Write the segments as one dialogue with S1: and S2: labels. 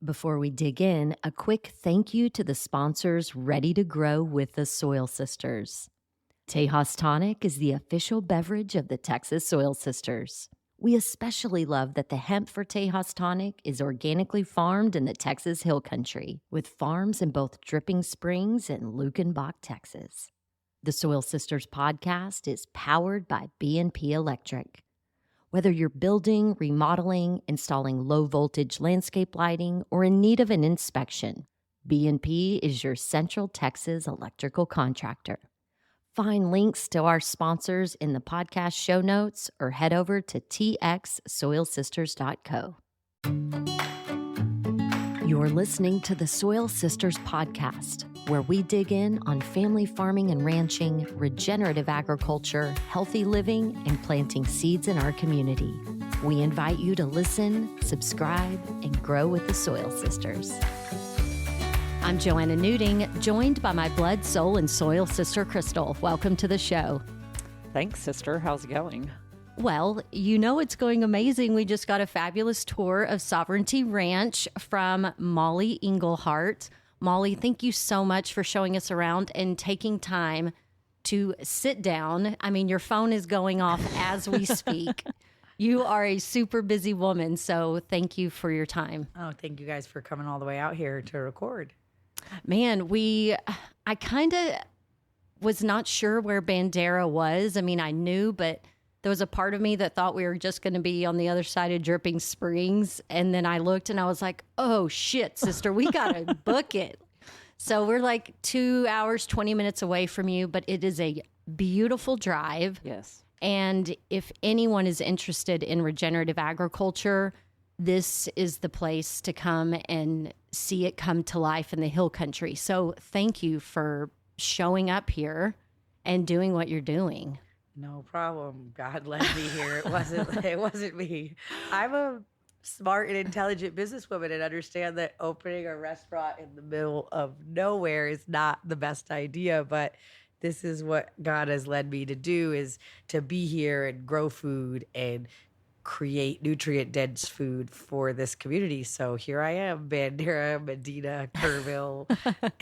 S1: Before we dig in, a quick thank you to the sponsors ready to grow with the Soil Sisters. Tejas Tonic is the official beverage of the Texas Soil Sisters. We especially love that the hemp for Tejas Tonic is organically farmed in the Texas Hill Country, with farms in both Dripping Springs and Lukenbach, Texas. The Soil Sisters podcast is powered by B&P Electric. Whether you're building, remodeling, installing low-voltage landscape lighting, or in need of an inspection, B&P is your Central Texas electrical contractor. Find links to our sponsors in the podcast show notes or head over to txsoilsisters.co. You're listening to the Soil Sisters podcast, where we dig in on family farming and ranching, regenerative agriculture, healthy living, and planting seeds in our community. We invite you to listen, subscribe, and grow with the Soil Sisters. I'm Joanna Newting, joined by my blood, soul, and soil sister, Crystal. Welcome to the show.
S2: Thanks, sister. How's it going?
S1: Well, you know it's going amazing. We just got a fabulous tour of Sovereignty Ranch from Mollie Engelhart. Mollie, thank you so much for showing us around and taking time to sit down. I mean, your phone is going off as we speak. You are a super busy woman, so thank you for your time.
S3: Oh, thank you guys for coming all the way out here to record.
S1: Man, I kind of was not sure where Bandera was. I mean, I knew, but there was a part of me that thought we were just going to be on the other side of Dripping Springs. And then I looked and I was like, oh, shit, sister, we got to book it. So we're like 2 hours, 20 minutes away from you, but it is a beautiful drive.
S2: Yes.
S1: And if anyone is interested in regenerative agriculture, this is the place to come and see it come to life in the hill country. So thank you for showing up here and doing what you're doing.
S3: No problem. God led me here. It wasn't me. I'm a smart and intelligent businesswoman and understand that opening a restaurant in the middle of nowhere is not the best idea, but this is what God has led me to do, is to be here and grow food and create nutrient-dense food for this community. So here I am, Bandera, Medina, Kerrville,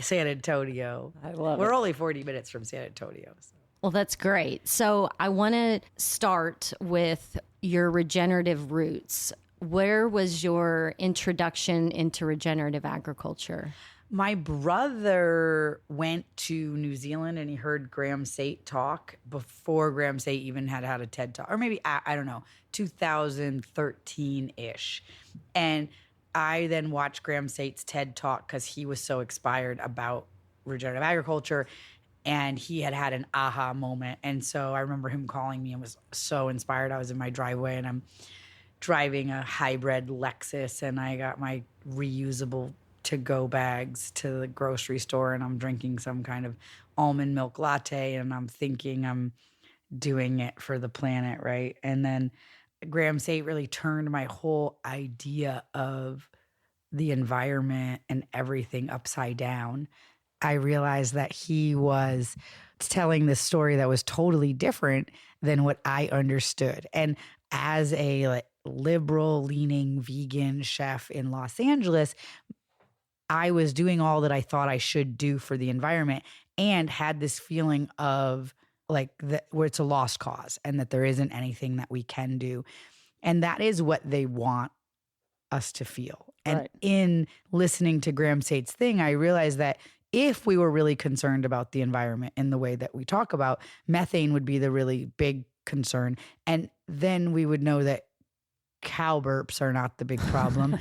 S3: San Antonio.
S2: I love
S3: We're
S2: it.
S3: only 40 minutes from San Antonio. So.
S1: Well, that's great. So I want to start with your regenerative roots. Where was your introduction into regenerative agriculture?
S3: My brother went to New Zealand and he heard Graham Sate talk before Graham Sate even had a TED talk, or maybe, I don't know, 2013-ish. And I then watched Graham Sate's TED talk because he was so inspired about regenerative agriculture. And he had an aha moment. And so I remember him calling me and was so inspired. I was in my driveway and I'm driving a hybrid Lexus and I got my reusable to-go bags to the grocery store and I'm drinking some kind of almond milk latte and I'm thinking I'm doing it for the planet, right? And then Graham Sate really turned my whole idea of the environment and everything upside down. I realized that he was telling this story that was totally different than what I understood. And as a liberal-leaning vegan chef in Los Angeles, I was doing all that I thought I should do for the environment and had this feeling of where it's a lost cause and that there isn't anything that we can do. And that is what they want us to feel. And
S2: Right.
S3: In listening to Graham Sate's thing, I realized that if we were really concerned about the environment in the way that we talk about, methane would be the really big concern. And then we would know that cow burps are not the big problem.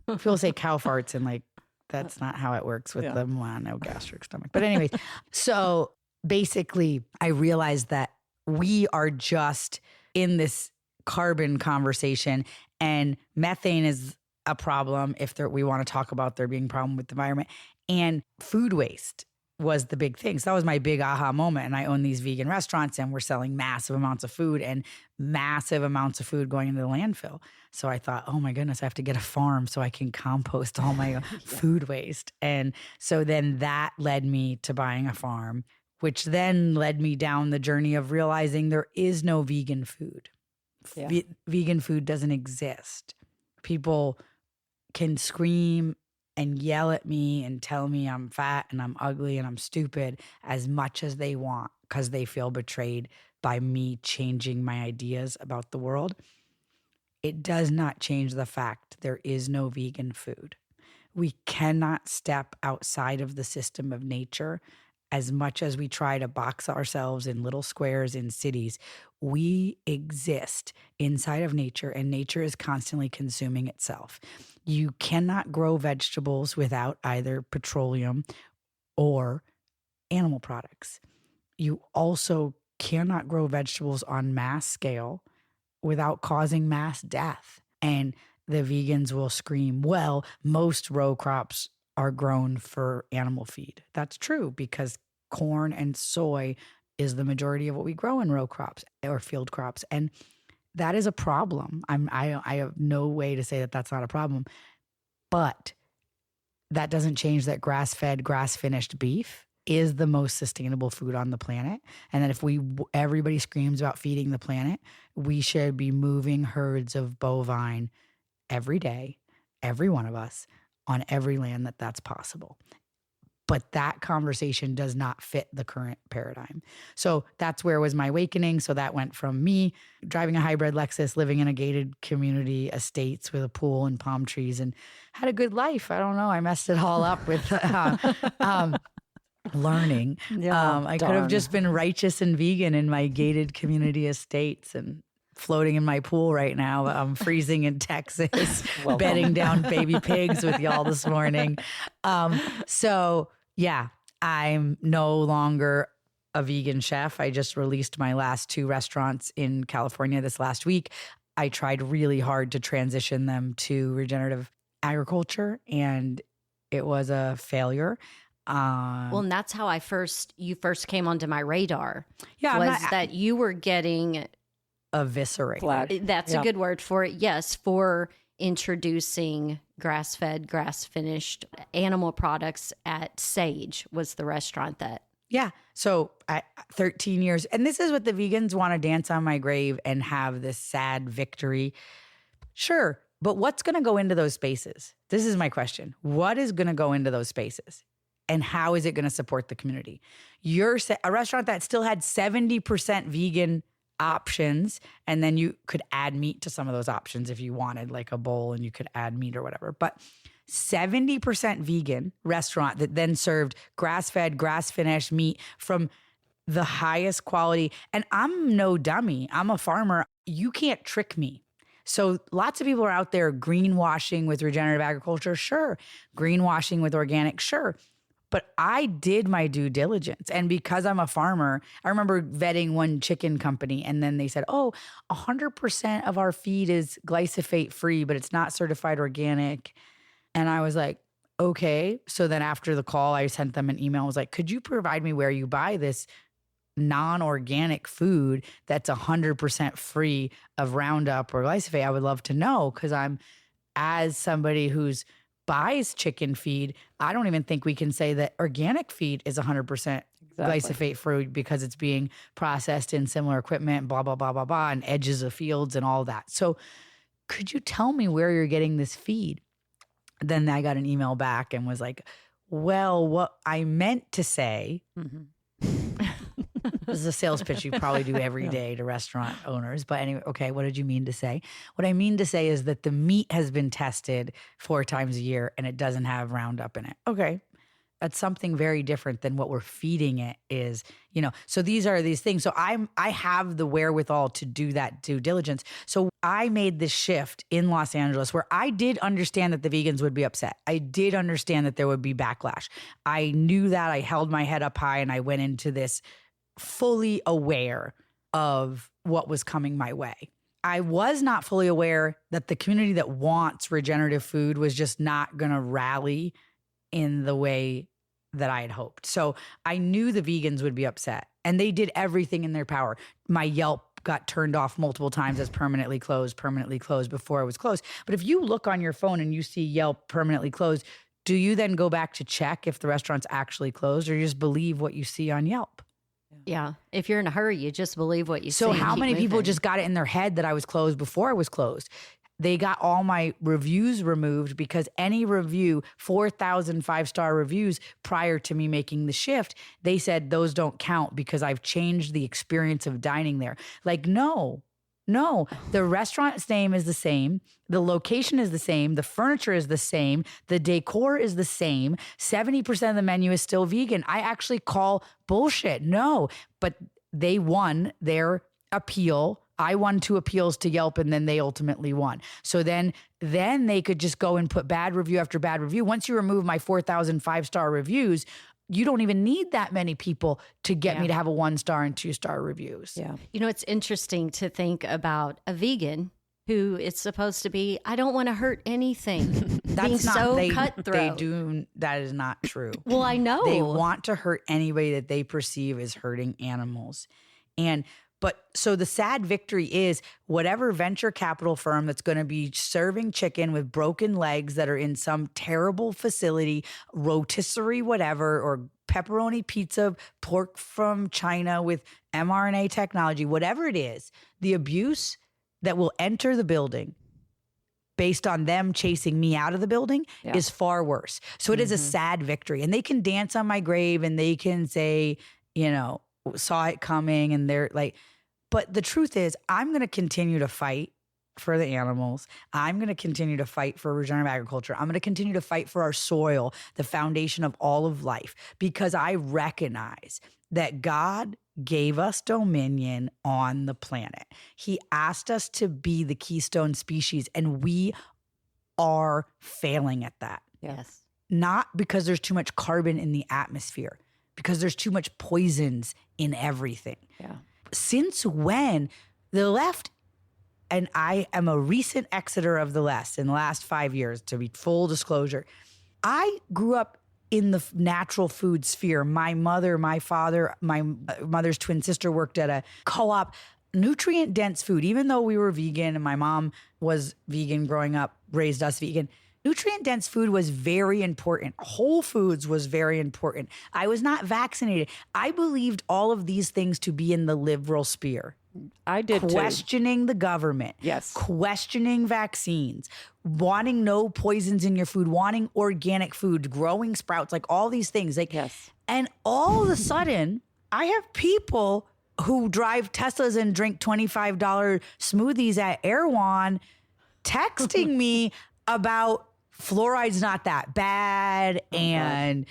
S3: People say cow farts and that's not how it works with them. Well, no gastric stomach. But anyways, so basically I realized that we are just in this carbon conversation and methane is a problem if we want to talk about there being a problem with the environment. And food waste was the big thing. So that was my big aha moment. And I own these vegan restaurants and we're selling massive amounts of food and massive amounts of food going into the landfill. So I thought, oh my goodness, I have to get a farm so I can compost all my food waste. And so then that led me to buying a farm, which then led me down the journey of realizing there is no vegan food.
S2: Yeah.
S3: Vegan food doesn't exist. People can scream and yell at me and tell me I'm fat and I'm ugly and I'm stupid as much as they want because they feel betrayed by me changing my ideas about the world. It does not change the fact there is no vegan food. We cannot step outside of the system of nature. As much as we try to box ourselves in little squares in cities, we exist inside of nature, and nature is constantly consuming itself. You cannot grow vegetables without either petroleum or animal products. You also cannot grow vegetables on mass scale without causing mass death. And the vegans will scream, well, most row crops are grown for animal feed. That's true because corn and soy is the majority of what we grow in row crops or field crops. And that is a problem. I have no way to say that that's not a problem. But that doesn't change that grass-fed, grass-finished beef is the most sustainable food on the planet. And that if everybody screams about feeding the planet, we should be moving herds of bovine every day, every one of us, on every land that's possible. But that conversation does not fit the current paradigm. So that's where was my awakening. So that went from me driving a hybrid Lexus, living in a gated community, estates with a pool and palm trees, and had a good life. I don't know. I messed it all up with learning. I could have just been righteous and vegan in my gated community estates and floating in my pool right now. I'm freezing in Texas, bedding down baby pigs with y'all this morning. So yeah, I'm no longer a vegan chef. I just released my last 2 restaurants in California this last week. I tried really hard to transition them to regenerative agriculture, and it was a failure.
S1: Well, and that's how you first came onto my radar.
S3: Yeah,
S1: that you were getting
S3: eviscerated.
S1: That's a good word for it. Yes, for introducing grass-fed, grass-finished animal products at Sage was the restaurant that.
S3: Yeah. So 13 years. And this is what the vegans want to dance on my grave and have this sad victory. Sure. But what's going to go into those spaces? This is my question. What is going to go into those spaces? And how is it going to support the community? You're a restaurant that still had 70% vegan options, and then you could add meat to some of those options if you wanted, like a bowl, and you could add meat or whatever. But 70% vegan restaurant that then served grass-fed, grass-finished meat from the highest quality. And I'm no dummy. I'm a farmer. You can't trick me. So lots of people are out there greenwashing with regenerative agriculture. Sure. Greenwashing with organic. Sure. But I did my due diligence. And because I'm a farmer, I remember vetting one chicken company, and then they said, 100% of our feed is glyphosate free, but it's not certified organic. And I was like, okay. So then after the call, I sent them an email. I was like, could you provide me where you buy this non-organic food that's 100% free of Roundup or glyphosate? I would love to know, because I'm, as somebody who's buys chicken feed, I don't even think we can say that organic feed is 100% glyphosate free because it's being processed in similar equipment, blah, blah, blah, blah, blah, and edges of fields and all that. So could you tell me where you're getting this feed? Then I got an email back and was like, well, what I meant to say, this is a sales pitch you probably do every day to restaurant owners. But anyway, okay, what did you mean to say? What I mean to say is that the meat has been tested 4 times a year and it doesn't have Roundup in it. Okay. That's something very different than what we're feeding it is, So these are these things. So I have the wherewithal to do that due diligence. So I made this shift in Los Angeles where I did understand that the vegans would be upset. I did understand that there would be backlash. I knew that. I held my head up high and I went into this fully aware of what was coming my way. I was not fully aware that the community that wants regenerative food was just not going to rally in the way that I had hoped. So I knew the vegans would be upset, and they did everything in their power. My Yelp got turned off multiple times as permanently closed before it was closed. But if you look on your phone and you see Yelp permanently closed, do you then go back to check if the restaurant's actually closed, or you just believe what you see on Yelp?
S1: Yeah. If you're in a hurry, you just believe what you see.
S3: So how many people just got it in their head that I was closed before I was closed? They got all my reviews removed because any review, 4,000 5-star reviews prior to me making the shift, they said those don't count because I've changed the experience of dining there. Like, no, the restaurant's name is the same. The location is the same. The furniture is the same. The decor is the same. 70% of the menu is still vegan. I actually call bullshit. No, but they won their appeal. I won 2 appeals to Yelp, and then they ultimately won. So then they could just go and put bad review after bad review. Once you remove my 4,000 5-star reviews, you don't even need that many people to get me to have a 1-star and 2-star reviews.
S2: Yeah.
S1: You know, it's interesting to think about a vegan who it's supposed to be, I don't want to hurt anything. Being so cutthroat.
S3: That is not true.
S1: Well, I know.
S3: They want to hurt anybody that they perceive as hurting animals. So the sad victory is whatever venture capital firm that's going to be serving chicken with broken legs that are in some terrible facility, rotisserie, whatever, or pepperoni pizza, pork from China with mRNA technology, whatever it is, the abuse that will enter the building based on them chasing me out of the building is far worse. So it is a sad victory. And they can dance on my grave and they can say, saw it coming, and they're like, but the truth is, I'm going to continue to fight for the animals. I'm going to continue to fight for regenerative agriculture. I'm going to continue to fight for our soil, the foundation of all of life, because I recognize that God gave us dominion on the planet. He asked us to be the keystone species, and we are failing at that.
S1: Yes.
S3: Not because there's too much carbon in the atmosphere, because there's too much poisons in everything.
S2: Yeah.
S3: Since when the left, and I am a recent exeter of the left in the last 5 years, to be full disclosure, I grew up in the natural food sphere. My mother, my father, my mother's twin sister worked at a co-op, nutrient dense food. Even though we were vegan and my mom was vegan growing up, raised us vegan, nutrient dense food was very important. Whole foods was very important. I was not vaccinated. I believed all of these things to be in the liberal sphere.
S2: I did
S3: Questioning the government.
S2: Yes.
S3: Questioning vaccines. Wanting no poisons in your food. Wanting organic food. Growing sprouts. Like all these things.
S2: Yes.
S3: And all of a sudden, I have people who drive Teslas and drink $25 smoothies at Erewhon texting me about fluoride's not that bad, and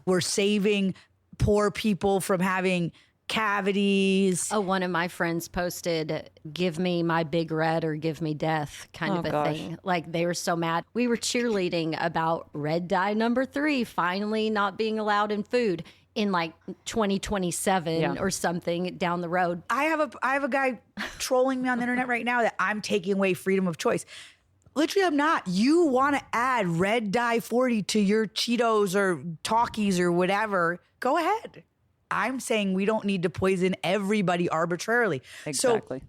S3: we're saving poor people from having cavities.
S1: Oh, one of my friends posted, give me my big red or give me death kind of a thing. Like they were so mad. We were cheerleading about red dye number 3 finally not being allowed in food in like 2027 or something down the road.
S3: I have a guy trolling me on the internet right now that I'm taking away freedom of choice. Literally, I'm not. You want to add red dye 40 to your Cheetos or Talkies or whatever, go ahead. I'm saying we don't need to poison everybody arbitrarily.
S2: Exactly.
S3: So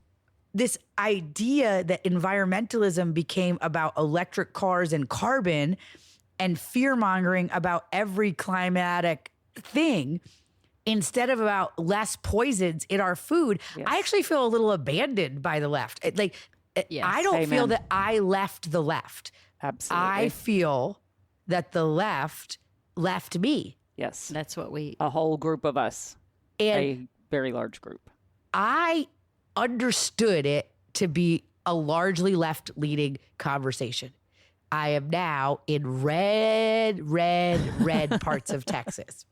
S3: this idea that environmentalism became about electric cars and carbon and fear-mongering about every climatic thing instead of about less poisons in our food, I actually feel a little abandoned by the left. I don't feel that I left the left.
S2: Absolutely.
S3: I feel that the left left me.
S2: Yes.
S1: That's what
S2: a whole group of us.
S3: And
S2: a very large group.
S3: I understood it to be a largely left-leaning conversation. I am now in red parts of Texas.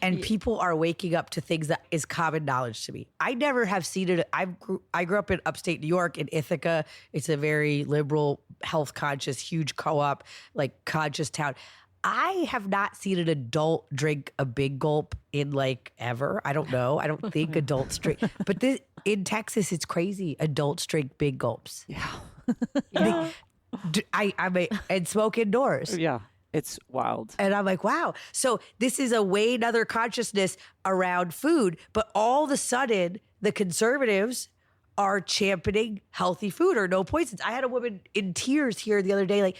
S3: And people are waking up to things that is common knowledge to me. I never have seen it. I grew up in upstate New York in Ithaca. It's a very liberal, health conscious, huge co-op, like conscious town. I have not seen an adult drink a big gulp in like ever. I don't know. I don't think adults drink. But in Texas, it's crazy. Adults drink big gulps.
S2: Yeah.
S3: And smoke indoors.
S2: Yeah. It's wild.
S3: And I'm like, wow. So this is a way another consciousness around food. But all of a sudden, the conservatives are championing healthy food or no poisons. I had a woman in tears here the other day, like,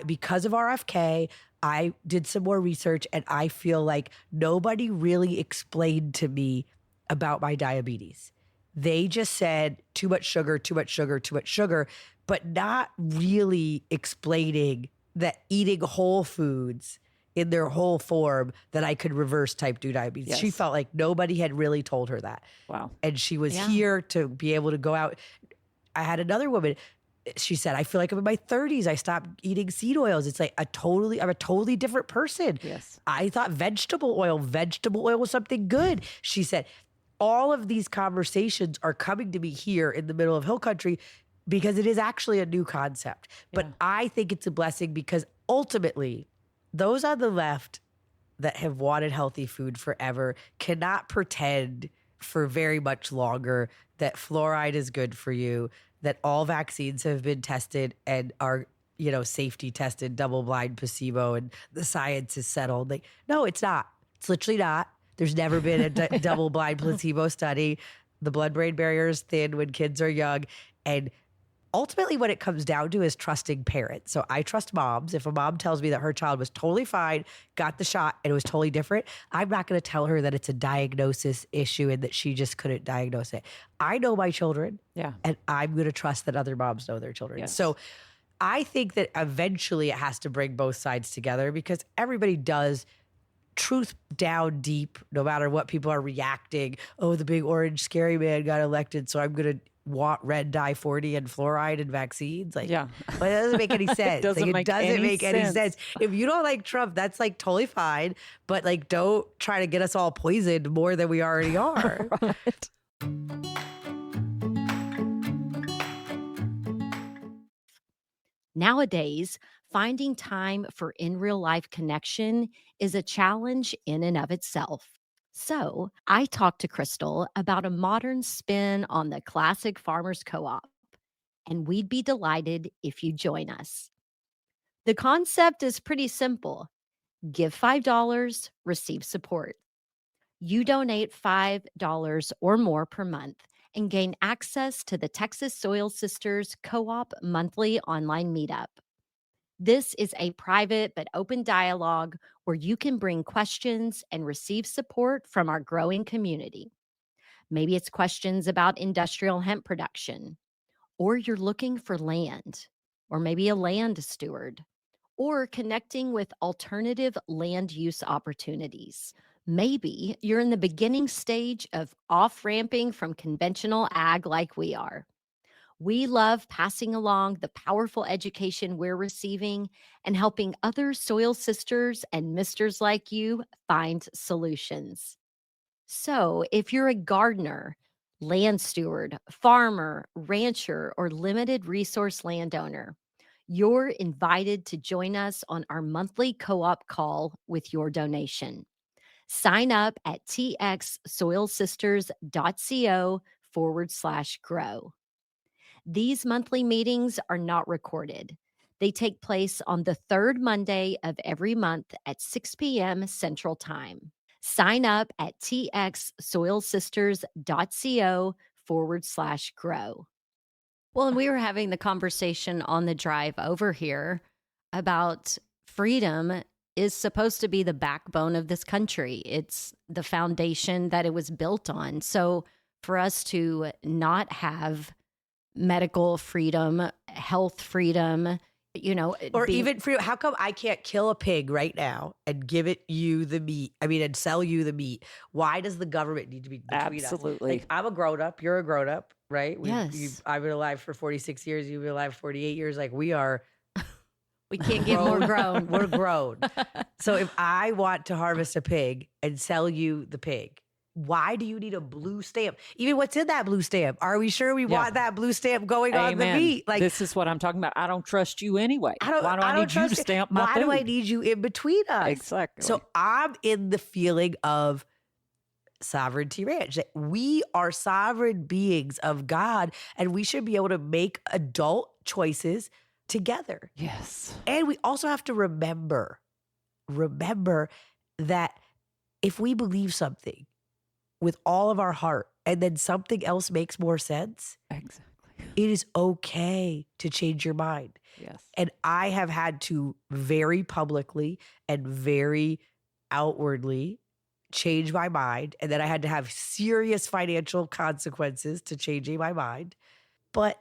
S3: because of RFK, I did some more research and I feel like nobody really explained to me about my diabetes. They just said too much sugar, too much sugar, too much sugar, but not really explaining that eating whole foods in their whole form, that I could reverse type 2 diabetes. She
S2: Yes.
S3: felt like nobody had really told her that.
S2: Wow.
S3: And she was
S1: Yeah.
S3: here to be able to go out. I had another woman. She said, I feel like I'm in my 30s. I stopped eating seed oils. It's like I'm a totally different person.
S2: Yes.
S3: I thought vegetable oil was something good. She said, all of these conversations are coming to me here in the middle of hill country because it is actually a new concept. But
S2: Yeah.
S3: I think it's a blessing because ultimately, those on the left that have wanted healthy food forever cannot pretend for very much longer that fluoride is good for you, that all vaccines have been tested and are, safety tested, double blind, placebo, and the science is settled. Like, no, it's not. It's literally not. There's never been a double blind placebo study. The blood-brain barrier is thin when kids are young. And ultimately what it comes down to is trusting parents. So I trust moms. If a mom tells me that her child was totally fine, got the shot, and it was totally different, I'm not going to tell her that it's a diagnosis issue and that she just couldn't diagnose it. I know my children,
S2: Yeah.
S3: and I'm going to trust that other moms know their children.
S2: Yes.
S3: So I think that eventually it has to bring both sides together because everybody does truth down deep, no matter what people are reacting. Oh, the big orange scary man got elected, so I'm going to want red dye 40 and fluoride and vaccines. Like,
S2: Yeah.
S3: but it doesn't make any sense.
S2: doesn't
S3: Like,
S2: make
S3: it doesn't
S2: any
S3: make any
S2: sense.
S3: sense. If you don't like Trump, that's like totally fine. But like, don't try to get us all poisoned more than we already are.
S2: Right.
S1: Nowadays, finding time for in real life connection is a challenge in and of itself. So, I talked to Crystal about a modern spin on the classic farmers co op, and we'd be delighted if you join us. The concept is pretty simple: give $5, receive support. You donate $5 or more per month and gain access to the Texas Soil Sisters Co op monthly online meetup. This is a private but open dialogue where you can bring questions and receive support from our growing community. Maybe it's questions about industrial hemp production, or you're looking for land, or maybe a land steward, or connecting with alternative land use opportunities. Maybe you're in the beginning stage of off ramping from conventional ag like we are. We love passing along the powerful education we're receiving and helping other soil sisters and misters like you find solutions. So, if you're a gardener, land steward, farmer, rancher, or limited resource landowner, you're invited to join us on our monthly co op call with your donation. Sign up at txsoilsisters.co/grow. These monthly meetings are not recorded. They take place on the third Monday of every month at 6 p.m. Central Time. Sign up at txsoilsisters.co/grow. Well, and we were having the conversation on the drive over here about freedom is supposed to be the backbone of this country. It's the foundation that it was built on. So for us to not have medical freedom, health freedom,
S3: Or even for how come I can't kill a pig right now and give it you the meat? I mean, and sell you the meat. Why does the government need to be between us?
S2: Absolutely.
S3: Like, I'm a grown up. You're a grown up, right?
S1: Yes.
S3: I've been alive for 46 years. You've been alive for 48 years. Like, we are.
S1: we can't get more grown.
S3: We're grown. So if I want to harvest a pig and sell you the pig, why do you need a blue stamp? Even what's in that blue stamp? Are we sure we want that blue stamp going on the
S2: Amen.
S3: meat? Like,
S2: this is what I'm talking about. I don't trust you anyway. Why do I need you to stamp my
S3: Why
S2: food?
S3: do I need you in between us?
S2: Exactly.
S3: So I'm in the feeling of sovereignty ranch. That we are sovereign beings of God, and we should be able to make adult choices together.
S2: Yes.
S3: And we also have to remember that if we believe something with all of our heart and then something else makes more sense,
S2: Exactly.
S3: it is okay to change your mind.
S2: Yes.
S3: And I have had to very publicly and very outwardly change my mind. And then I had to have serious financial consequences to changing my mind. But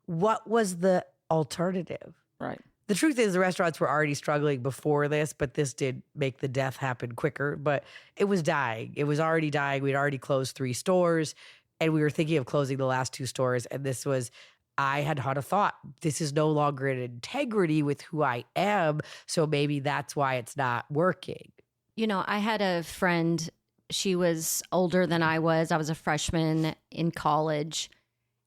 S3: what was the alternative?
S2: Right.
S3: The truth is the restaurants were already struggling before this, but this did make the death happen quicker. But it was dying. It was already dying. We'd already closed 3 stores and we were thinking of closing the last 2 stores. And I had a thought, this is no longer in integrity with who I am. So maybe that's why it's not working.
S1: You know, I had a friend, she was older than I was. I was a freshman in college.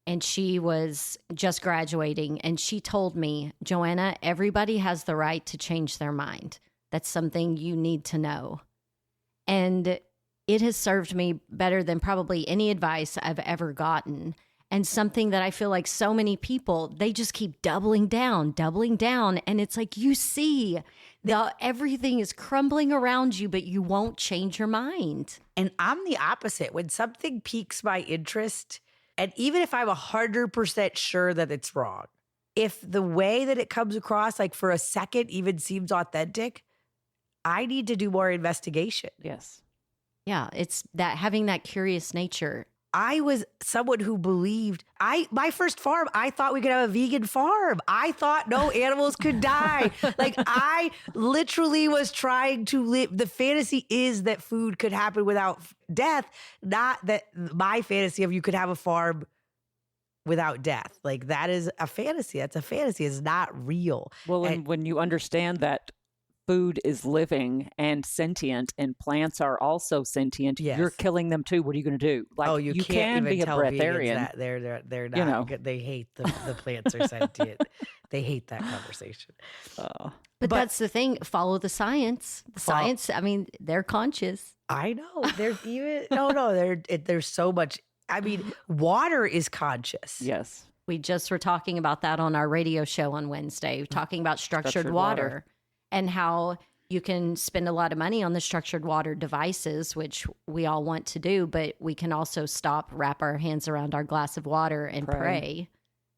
S1: And she was just graduating. And she told me, Joanna, everybody has the right to change their mind. That's something you need to know. And it has served me better than probably any advice I've ever gotten. And something that I feel like so many people, they just keep doubling down. And it's like, you see, everything is crumbling around you, but you won't change your mind.
S3: And I'm the opposite. When something piques my interest, and even if I'm 100% sure that it's wrong, if the way that it comes across, like for a second, even seems authentic, I need to do more investigation.
S2: Yes.
S1: Yeah, it's that having that curious nature.
S3: I was someone who believed my first farm, I thought we could have a vegan farm. I thought no animals could die. Like I literally was trying to live. The fantasy is that food could happen without death, not that my fantasy of you could have a farm without death. Like that is a fantasy. That's a fantasy. It's not real.
S2: Well, and when you understand that food is living and sentient and plants are also sentient,
S3: yes.
S2: You're killing them too. What are you going to do? Like,
S3: you
S2: can
S3: even
S2: be a
S3: tell
S2: breatharian.
S3: That they're not. They hate the plants are sentient. They hate that conversation.
S1: But that's the thing. Follow the science. The science, I mean, they're conscious.
S3: I know. There's even there's so much. I mean, water is conscious.
S2: Yes.
S1: We just were talking about that on our radio show on Wednesday, talking about structured water. And how you can spend a lot of money on the structured water devices, which we all want to do, but we can also wrap our hands around our glass of water and pray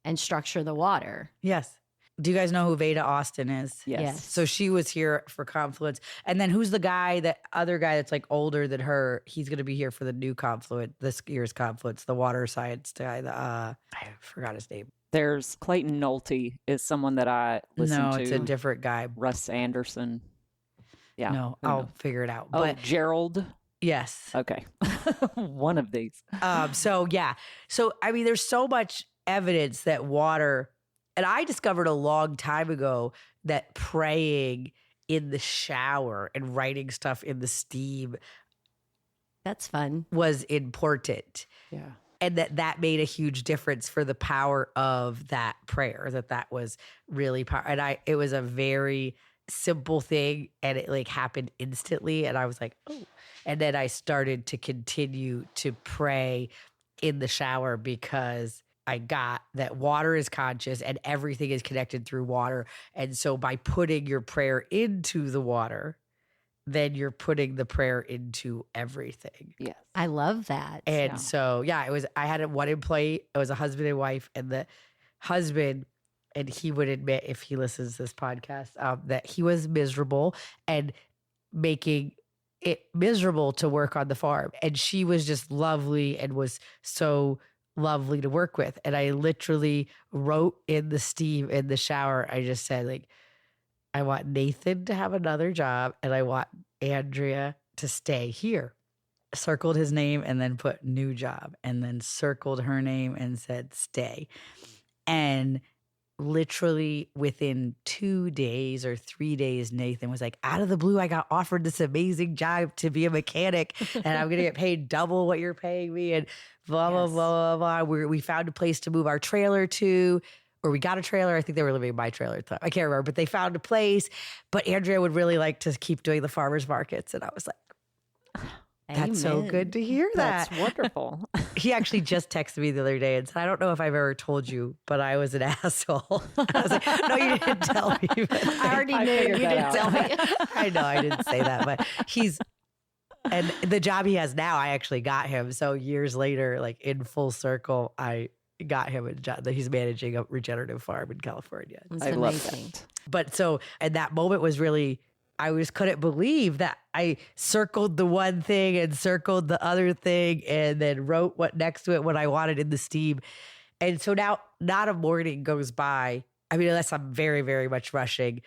S1: and structure the water.
S3: Yes. Do you guys know who Veda Austin is?
S1: Yes.
S3: So she was here for Confluence. And then who's the other guy that's like older than her? He's going to be here for the new Confluence, this year's Confluence, the water science guy. I forgot his name.
S2: There's Clayton Nolte is someone that I listen to.
S3: No, it's a different guy.
S2: Russ Anderson. Yeah.
S3: No, I'll figure it out.
S2: But Gerald.
S3: Yes.
S2: Okay. One of these.
S3: So I mean, there's so much evidence that water, and I discovered a long time ago that praying in the shower and writing stuff in the steam.
S1: That's fun.
S3: Was important.
S2: Yeah.
S3: And that made a huge difference for the power of that prayer, that was really powerful. And it was a very simple thing and it like happened instantly. And I was like, oh. And then I started to continue to pray in the shower because I got that water is conscious and everything is connected through water. And so by putting your prayer into the water, then you're putting the prayer into everything.
S2: Yes.
S1: I love that.
S3: And so, I had one employee, it was a husband and wife, and the husband, and he would admit if he listens to this podcast, that he was miserable and making it miserable to work on the farm. And she was just lovely and was so lovely to work with. And I literally wrote in the steam in the shower, I just said like, I want Nathan to have another job and I want Andrea to stay here. Circled his name and then put new job and then circled her name and said stay. And literally within 2 days or 3 days, Nathan was like, out of the blue, I got offered this amazing job to be a mechanic and I'm going to get paid double what you're paying me and blah, blah, blah, blah, blah. We found a place to move our trailer to. Or we got a trailer. I think they were living in my trailer at the time. I can't remember, but they found a place. But Andrea would really like to keep doing the farmers markets. And I was like, that's so good to hear that.
S2: That's wonderful.
S3: He actually just texted me the other day and said, I don't know if I've ever told you, but I was an asshole. I was like, no, you didn't tell me.
S1: I already knew. You didn't tell me.
S3: I know, I didn't say that, but and the job he has now, I actually got him. So years later, like in full circle, I got him a job that he's managing a regenerative farm in California.
S1: That's
S2: I
S1: amazing.
S2: love that.
S3: But so, and that moment was really I just couldn't believe that I circled the one thing and circled the other thing and then wrote what next to it what I wanted in the steam. And so now not a morning goes by. I mean, unless I'm very, very much rushing,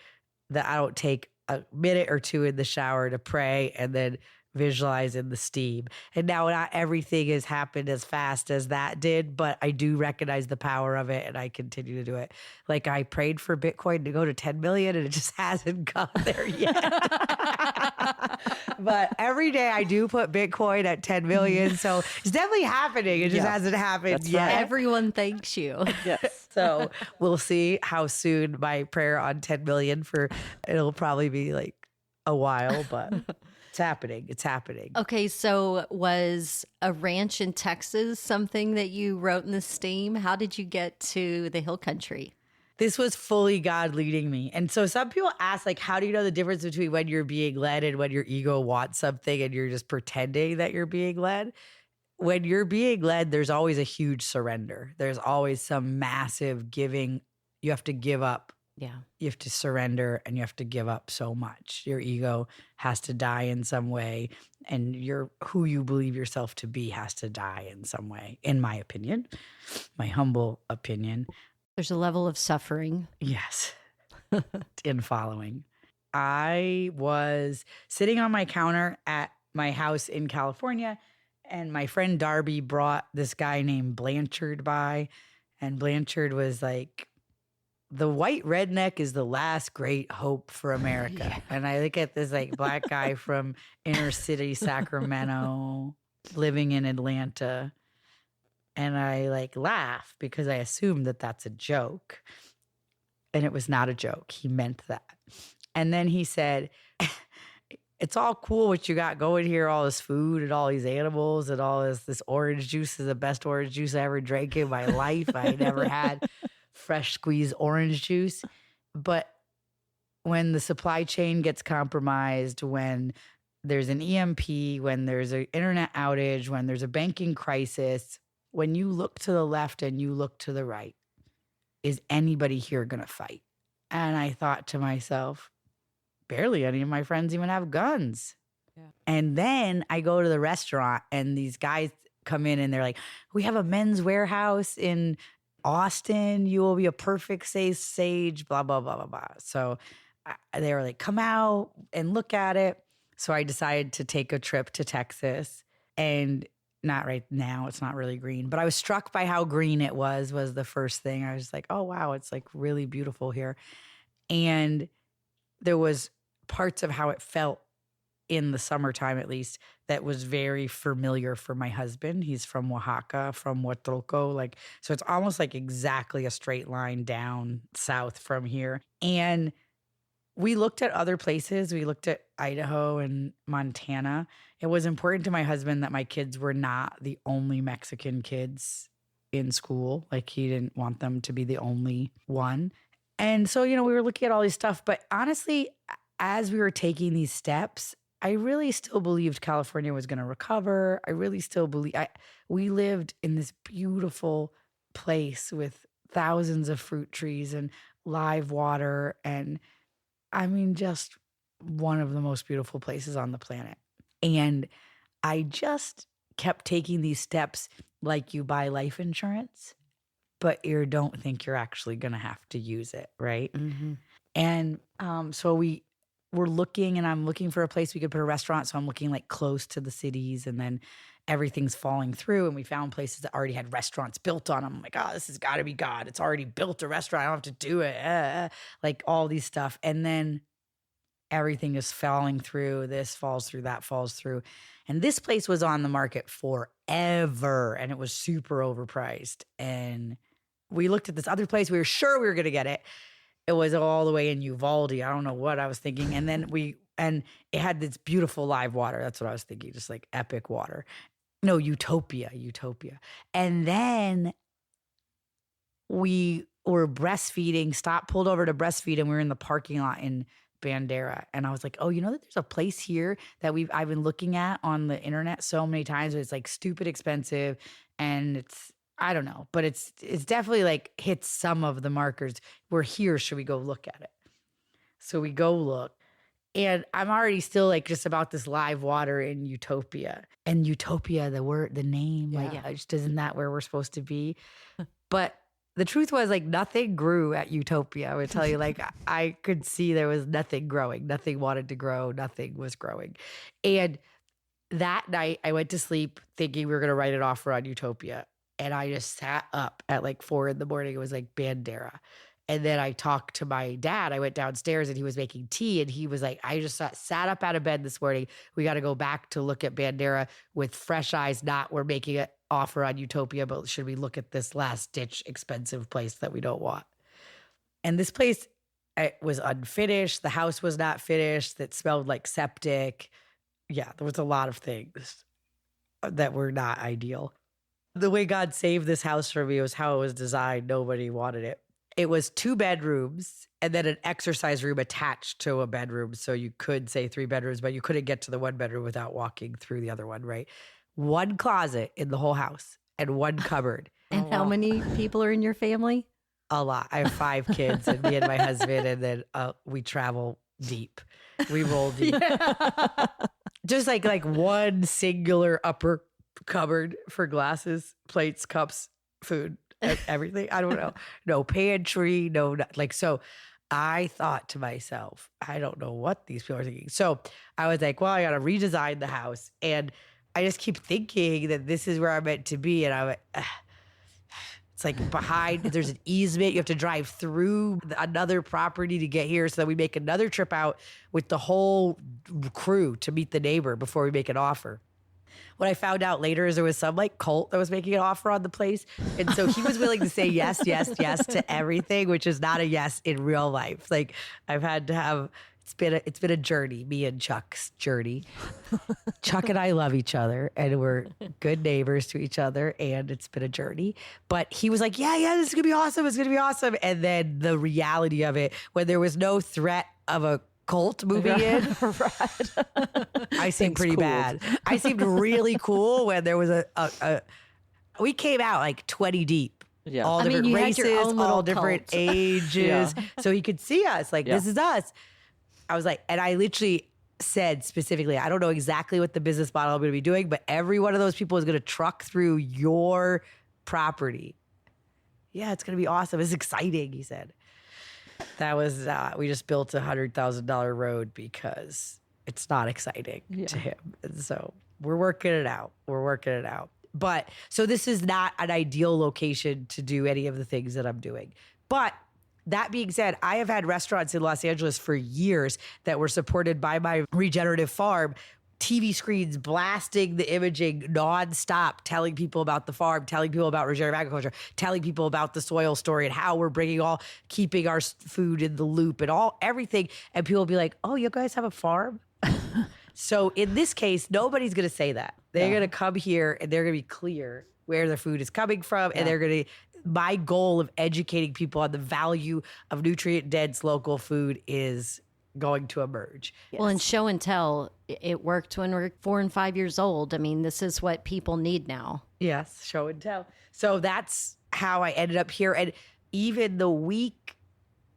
S3: that I don't take a minute or two in the shower to pray and then visualize in the steam. And now not everything has happened as fast as that did, but I do recognize the power of it and I continue to do it. Like I prayed for Bitcoin to go to 10 million and it just hasn't got there yet. But every day I do put Bitcoin at 10 million. So it's definitely happening. It just hasn't happened
S2: That's
S3: yet.
S2: right.
S1: Everyone thanks you.
S2: Yes.
S3: So we'll see how soon my prayer on 10 million it'll probably be like a while, but it's happening. It's happening.
S1: Okay, so was a ranch in Texas something that you wrote in the steam? How did you get to the hill country?
S3: This was fully God leading me. And so some people ask, like, how do you know the difference between when you're being led and when your ego wants something and you're just pretending that you're being led? When you're being led, there's always a huge surrender. There's always some massive giving. You have to give up.
S1: Yeah.
S3: You have to surrender and you have to give up so much. Your ego has to die in some way. And who you believe yourself to be has to die in some way, in my opinion, my humble opinion.
S1: There's a level of suffering.
S3: Yes. In following. I was sitting on my counter at my house in California, and my friend Darby brought this guy named Blanchard by. And Blanchard was like, the white redneck is the last great hope for America. Yeah. And I look at this like black guy from inner city Sacramento living in Atlanta. And I like laugh because I assumed that that's a joke. And it was not a joke. He meant that. And then he said, it's all cool what you got going here, all this food and all these animals and all this orange juice is the best orange juice I ever drank in my life. I never had fresh squeezed orange juice. But when the supply chain gets compromised, when there's an EMP, when there's an internet outage, when there's a banking crisis, when you look to the left and you look to the right, is anybody here going to fight? And I thought to myself, barely any of my friends even have guns. Yeah. And then I go to the restaurant and these guys come in and they're like, we have a men's warehouse in Austin. You will be a perfect sage, blah, blah, blah, blah, blah. So they were like, come out and look at it. So I decided to take a trip to Texas, and not right now, it's not really green, but I was struck by how green it was the first thing. I was like, oh, wow, it's like really beautiful here. And there was parts of how it felt in the summertime, at least, that was very familiar for my husband. He's from Oaxaca, from Huatulco. Like, so it's almost like exactly a straight line down south from here. And we looked at other places. We looked at Idaho and Montana. It was important to my husband that my kids were not the only Mexican kids in school. Like, he didn't want them to be the only one. And so, we were looking at all these stuff. But honestly, as we were taking these steps, I really still believed California was going to recover. I really still believe we lived in this beautiful place with thousands of fruit trees and live water. And I mean, just one of the most beautiful places on the planet. And I just kept taking these steps like you buy life insurance, but you don't think you're actually going to have to use it, right? Mm-hmm. And so we were looking, and I'm looking for a place we could put a restaurant. So I'm looking like close to the cities, and then everything's falling through. And we found places that already had restaurants built on them. I'm like, oh, this has got to be God. It's already built a restaurant. I don't have to do it. Like all these stuff. And then everything is falling through. This falls through, that falls through. And this place was on the market forever, and it was super overpriced. And we looked at this other place. We were sure we were going to get it. It was all the way in Uvalde. I don't know what I was thinking. And then and it had this beautiful live water. That's what I was thinking. Just like epic water. No, utopia. And then we were breastfeeding, pulled over to breastfeed, and we were in the parking lot in Bandera. And I was like, oh, that there's a place here that I've been looking at on the internet so many times. It's like stupid expensive, and I don't know, but it's definitely like hits some of the markers. We're here. Should we go look at it? So we go look, And I'm already still like just about this live water in Utopia. And Utopia, the word, the name, like, just isn't that where we're supposed to be? But the truth was, like, nothing grew at Utopia. I would tell you, like, I could see there was nothing growing. Nothing wanted to grow. Nothing was growing. And that night, I went to sleep thinking we were going to write an offer on Utopia. And I just sat up at like 4 a.m. It was like Bandera. And then I talked to my dad. I went downstairs and he was making tea. And he was like, I just sat up out of bed this morning. We got to go back to look at Bandera with fresh eyes. Not we're making an offer on Utopia, but should we look at this last ditch expensive place that we don't want? And this place, it was unfinished. The house was not finished. It smelled like septic. Yeah, there was a lot of things that were not ideal. The way God saved this house for me was how it was designed. Nobody wanted it. It was 2 bedrooms and then an exercise room attached to a bedroom. So you could say 3 bedrooms, but you couldn't get to the 1 bedroom without walking through the other one, right? 1 closet in the whole house and 1 cupboard.
S1: And how many people are in your family?
S3: A lot. I have 5 kids and me and my husband, and then we travel deep. We roll deep.
S1: Yeah.
S3: Just like 1 singular upper cupboard for glasses, plates, cups, food, everything. I don't know. No pantry, so I thought to myself, I don't know what these people are thinking. So I was like, well, I got to redesign the house. And I just keep thinking that this is where I'm meant to be. And I'm like, it's like behind, there's an easement. You have to drive through another property to get here. So that we make another trip out with the whole crew to meet the neighbor before we make an offer. What I found out later is there was some like cult that was making an offer on the place. And so he was willing to say yes, yes, yes to everything, which is not a yes in real life. Like I've had to have, it's been a journey, me and Chuck's journey. Chuck and I love each other and we're good neighbors to each other, and it's been a journey. But he was like, yeah, this is gonna be awesome. It's gonna be awesome. And then the reality of it, when there was no threat of a cult moving in, I seemed pretty bad. I seemed really cool when there was we came out like 20 deep. Yeah. All different races, all different ages. Yeah. So he could see us like, this is us. I was like, and I literally said specifically, I don't know exactly what the business model I'm going to be doing, but every one of those people is going to truck through your property. Yeah, it's going to be awesome. It's exciting, he said. That was, we just built a $100,000 road because it's not exciting to him. And so we're working it out. But so this is not an ideal location to do any of the things that I'm doing. But that being said, I have had restaurants in Los Angeles for years that were supported by my regenerative farm, TV screens blasting the imaging nonstop, telling people about the farm, telling people about regenerative agriculture, telling people about the soil story and how we're keeping our food in the loop and everything. And people will be like, oh, you guys have a farm? So in this case, nobody's going to say that. They're going to come here and they're going to be clear where their food is coming from. And they're going to, my goal of educating people on the value of nutrient-dense local food is going to emerge.
S1: Well, and show and tell, it worked when we're 4 and 5 years old. I mean, this is what people need now.
S3: Yes, show and tell. So that's how I ended up here. And even the week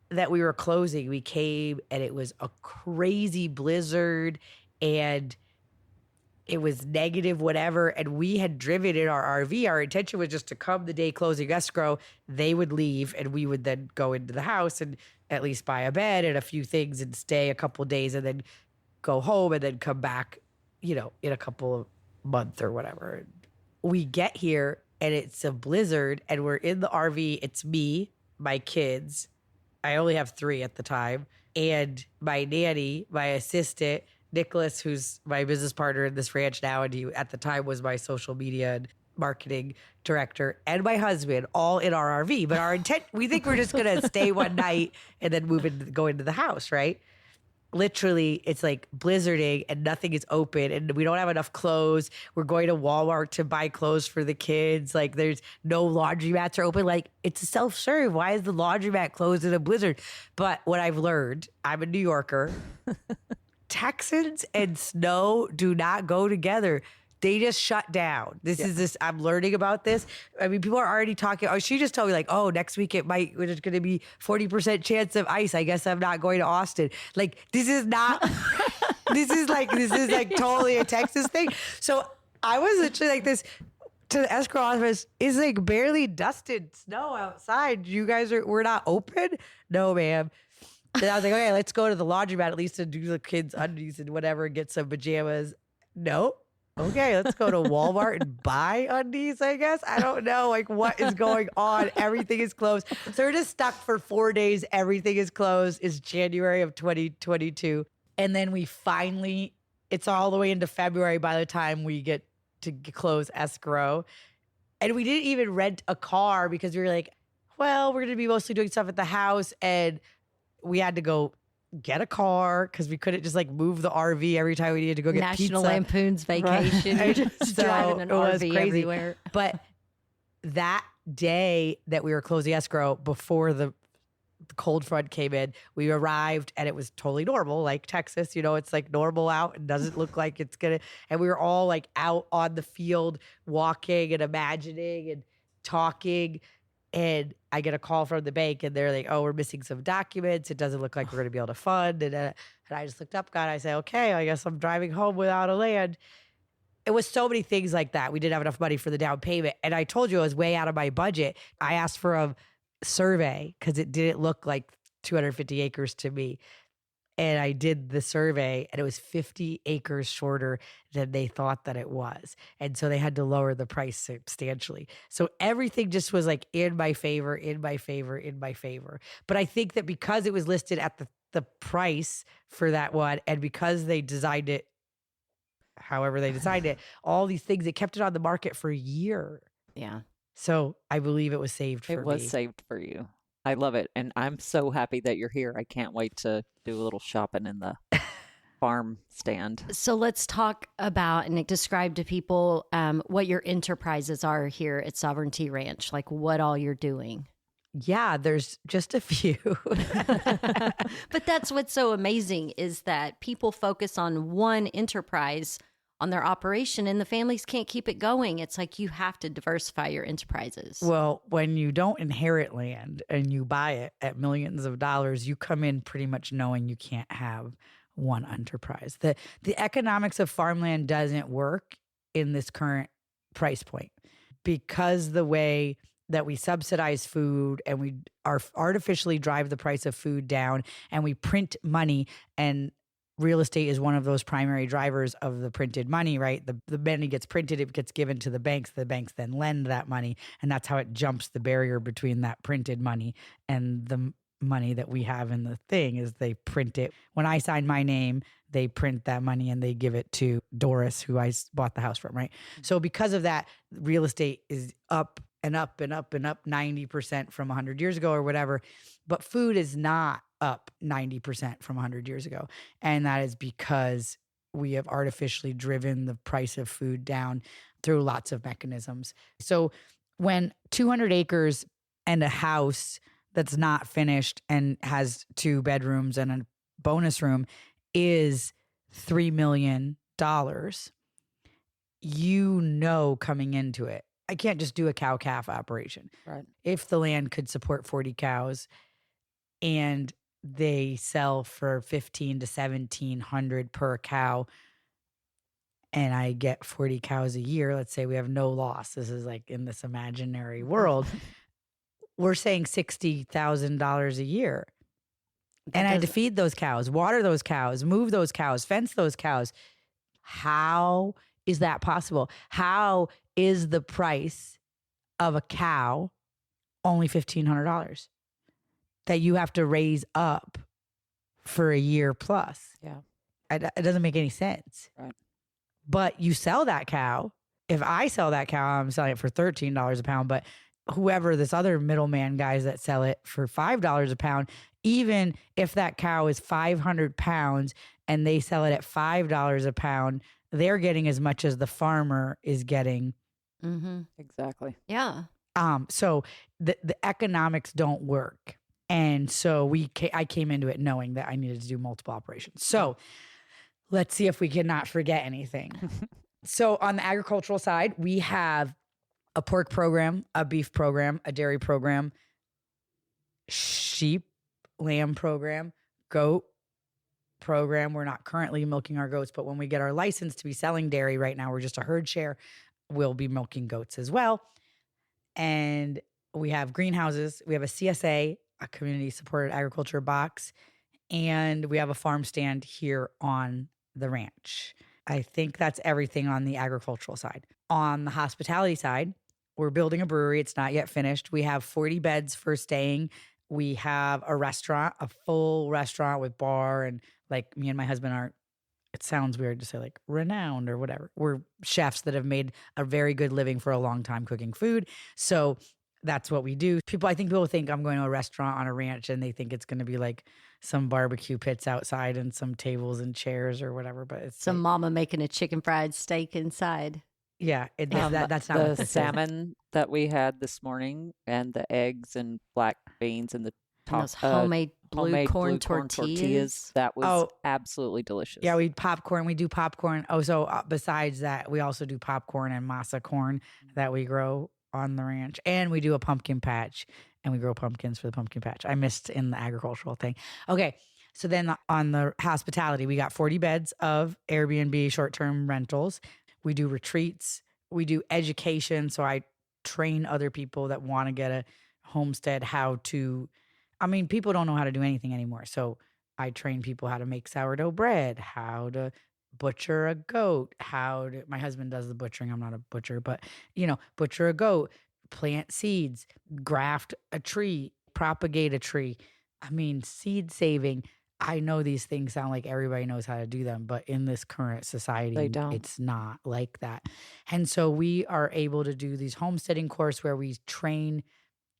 S3: that we were closing, we came and it was a crazy blizzard and it was negative, whatever. And we had driven in our RV. Our intention was just to come the day closing escrow. They would leave and we would then go into the house and at least buy a bed and a few things and stay a couple of days and then go home and then come back, in a couple of months or whatever. We get here and it's a blizzard and we're in the RV. It's me, my kids. I only have 3 at the time. And my nanny, my assistant, Nicholas, who's my business partner in this ranch now, and he at the time was my social media and marketing director, and my husband, all in our RV. But our intent, we think we're just going to stay one night and then go into the house, right? Literally, it's like blizzarding and nothing is open and we don't have enough clothes. We're going to Walmart to buy clothes for the kids. Like there's no laundromats are open. Like it's a self-serve. Why is the laundromat closed in a blizzard? But what I've learned, I'm a New Yorker. Texans and snow do not go together. They just shut down. I'm learning about this. I mean, people are already talking. Oh, she just told me like, oh, next week there's going to be 40% chance of ice. I guess I'm not going to Austin. Like, this is not, this is like totally a Texas thing. So I was literally like this to the escrow office. Is like barely dusted snow outside. We're not open? No, ma'am. And I was like, okay, let's go to the laundromat at least to do the kids' undies and whatever and get some pajamas. Nope. Okay, let's go to Walmart and buy undies, I guess. I don't know, like, what is going on? Everything is closed. So we're just stuck for 4 days. Everything is closed. It's January of 2022. And then it's all the way into February by the time we get to close escrow. And we didn't even rent a car because we were like, well, we're going to be mostly doing stuff at the house. And we had to go get a car because we couldn't just like move the RV every time we needed to go get
S1: National
S3: pizza.
S1: Lampoon's Vacation. You're just driving an RV everywhere.
S3: But that day that we were closing escrow before the cold front came in, we arrived and it was totally normal, like Texas, it's like normal out and doesn't look like it's gonna. And we were all like out on the field walking and imagining and talking. And I get a call from the bank and they're like, oh, we're missing some documents. It doesn't look like we're going to be able to fund. And I just looked up, God, I said, okay, I guess I'm driving home without a land. It was so many things like that. We didn't have enough money for the down payment. And I told you I was way out of my budget. I asked for a survey because it didn't look like 250 acres to me. And I did the survey and it was 50 acres shorter than they thought that it was. And so they had to lower the price substantially. So everything just was like in my favor, in my favor, in my favor. But I think that because it was listed at the price for that one and because they designed it, however they designed it, all these things, it kept it on the market for a year.
S1: Yeah.
S3: So I believe it was saved for me.
S2: It was saved for you. I love it. And I'm so happy that you're here. I can't wait to do a little shopping in the farm stand.
S1: So let's talk about and describe to people what your enterprises are here at Sovereignty Ranch, like what all you're doing.
S3: Yeah, there's just a few.
S1: But that's what's so amazing is that people focus on one enterprise on their operation and the families can't keep it going. It's like you have to diversify your enterprises.
S3: Well, when you don't inherit land and you buy it at millions of dollars, you come in pretty much knowing you can't have one enterprise. The economics of farmland doesn't work in this current price point because the way that we subsidize food and we are artificially drive the price of food down and we print money, and real estate is one of those primary drivers of the printed money, right? The money gets printed, it gets given to the banks then lend that money. And that's how it jumps the barrier between that printed money and the money that we have in the thing is they print it. When I sign my name, they print that money and they give it to Doris, who I bought the house from, right? So because of that, real estate is up and up and up and up 90% from 100 years ago or whatever. But food is not up 90% from 100 years ago. And that is because we have artificially driven the price of food down through lots of mechanisms. So when 200 acres and a house that's not finished and has 2 bedrooms and a bonus room is $3 million, coming into it, I can't just do a cow-calf operation.
S2: Right.
S3: If the land could support 40 cows and they sell for $1,500 to $1,700 per cow, and I get 40 cows a year, let's say we have no loss. This is like in this imaginary world. We're saying $60,000 a year. And I had to feed those cows, water those cows, move those cows, fence those cows. How is that possible? How is the price of a cow only $1,500 that you have to raise up for a year plus?
S2: Yeah.
S3: It doesn't make any sense.
S2: Right.
S3: But you sell that cow. If I sell that cow, I'm selling it for $13 a pound. But whoever, this other middleman guys that sell it for $5 a pound, even if that cow is 500 pounds and they sell it at $5 a pound, they're getting as much as the farmer is getting.
S1: Mm-hmm.
S2: Exactly.
S1: Yeah.
S3: So the economics don't work. And so I came into it knowing that I needed to do multiple operations. So let's see if we cannot forget anything. So on the agricultural side, we have a pork program, a beef program, a dairy program, sheep, lamb program, goat program. We're not currently milking our goats, but when we get our license to be selling dairy right now, we're just a herd share. We'll be milking goats as well. And we have greenhouses. We have a CSA, a community supported agriculture box, and we have a farm stand here on the ranch. I think that's everything on the agricultural side. On the hospitality side, we're building a brewery. It's not yet finished. We have 40 beds for staying. We have a restaurant, a full restaurant with bar, and like me and my husband aren't, it sounds weird to say like renowned or whatever. We're chefs that have made a very good living for a long time cooking food. So that's what we do. I think people think I'm going to a restaurant on a ranch and they think it's going to be like some barbecue pits outside and some tables and chairs or whatever. But it's
S1: Some mama making a chicken fried steak inside.
S3: yeah, that's not
S2: the
S3: what this
S2: salmon that we had this morning, and the eggs and black beans and the
S1: And those homemade blue corn tortillas.
S2: That was absolutely delicious.
S3: Yeah, we popcorn. We do popcorn. Oh, so besides that, we also do popcorn and masa corn that we grow on the ranch, and we do a pumpkin patch, and we grow pumpkins for the pumpkin patch. I missed in the agricultural thing. Okay, so then on the hospitality, we got 40 beds of Airbnb short-term rentals. We do retreats. We do education. So I train other people that want to get a homestead how to. I mean, people don't know how to do anything anymore. So I train people how to make sourdough bread, how to butcher a goat, my husband does the butchering. I'm not a butcher, but butcher a goat, plant seeds, graft a tree, propagate a tree. I mean, seed saving. I know these things sound like everybody knows how to do them, but in this current society,
S2: They don't.
S3: it's not like that. And so we are able to do these homesteading course where we train,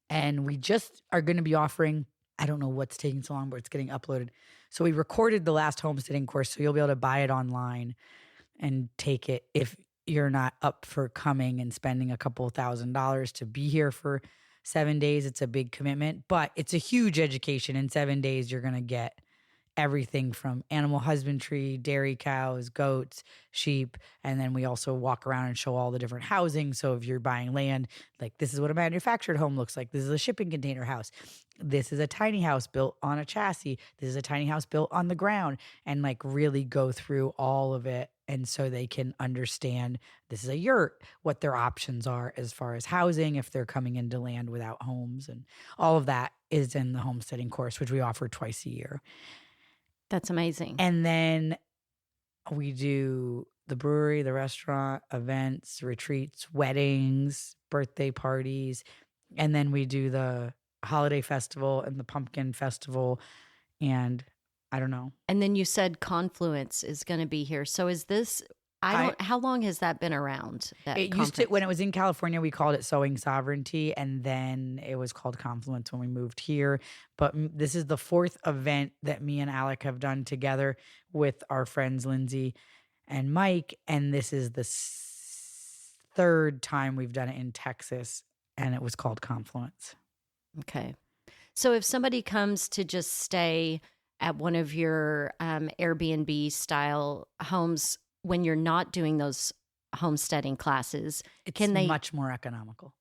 S3: and we just are going to be offering, I don't know what's taking so long, but it's getting uploaded. So we recorded the last homesteading course, so you'll be able to buy it online and take it if you're not up for coming and spending a couple $1,000s to be here for 7 days. It's a big commitment, but it's a huge education. In 7 days, you're going to get everything from animal husbandry, dairy cows, goats, sheep. And then we also walk around and show all the different housing. So if you're buying land, like this is what a manufactured home looks like. This is a shipping container house. This is a tiny house built on a chassis. This is a tiny house built on the ground, and like really go through all of it. And so they can understand this is a yurt, what their options are as far as housing, if they're coming into land without homes, and all of that is in the homesteading course, which we offer twice a year.
S1: That's amazing.
S3: And then we do the brewery, the restaurant, events, retreats, weddings, birthday parties. And then we do the holiday festival and the pumpkin festival. And I don't know.
S1: And then you said Confluence is going to be here. So is this, how long has that been around?
S3: It used to, when it was in California, we called it Sowing Sovereignty, and then it was called Confluence when we moved here. But this is the 4th event that me and Alec have done together with our friends Lindsay and Mike, and this is the 3rd time we've done it in Texas, and it was called Confluence.
S1: Okay. So if somebody comes to just stay at one of your Airbnb style homes, when you're not doing those homesteading classes,
S3: it's much more economical.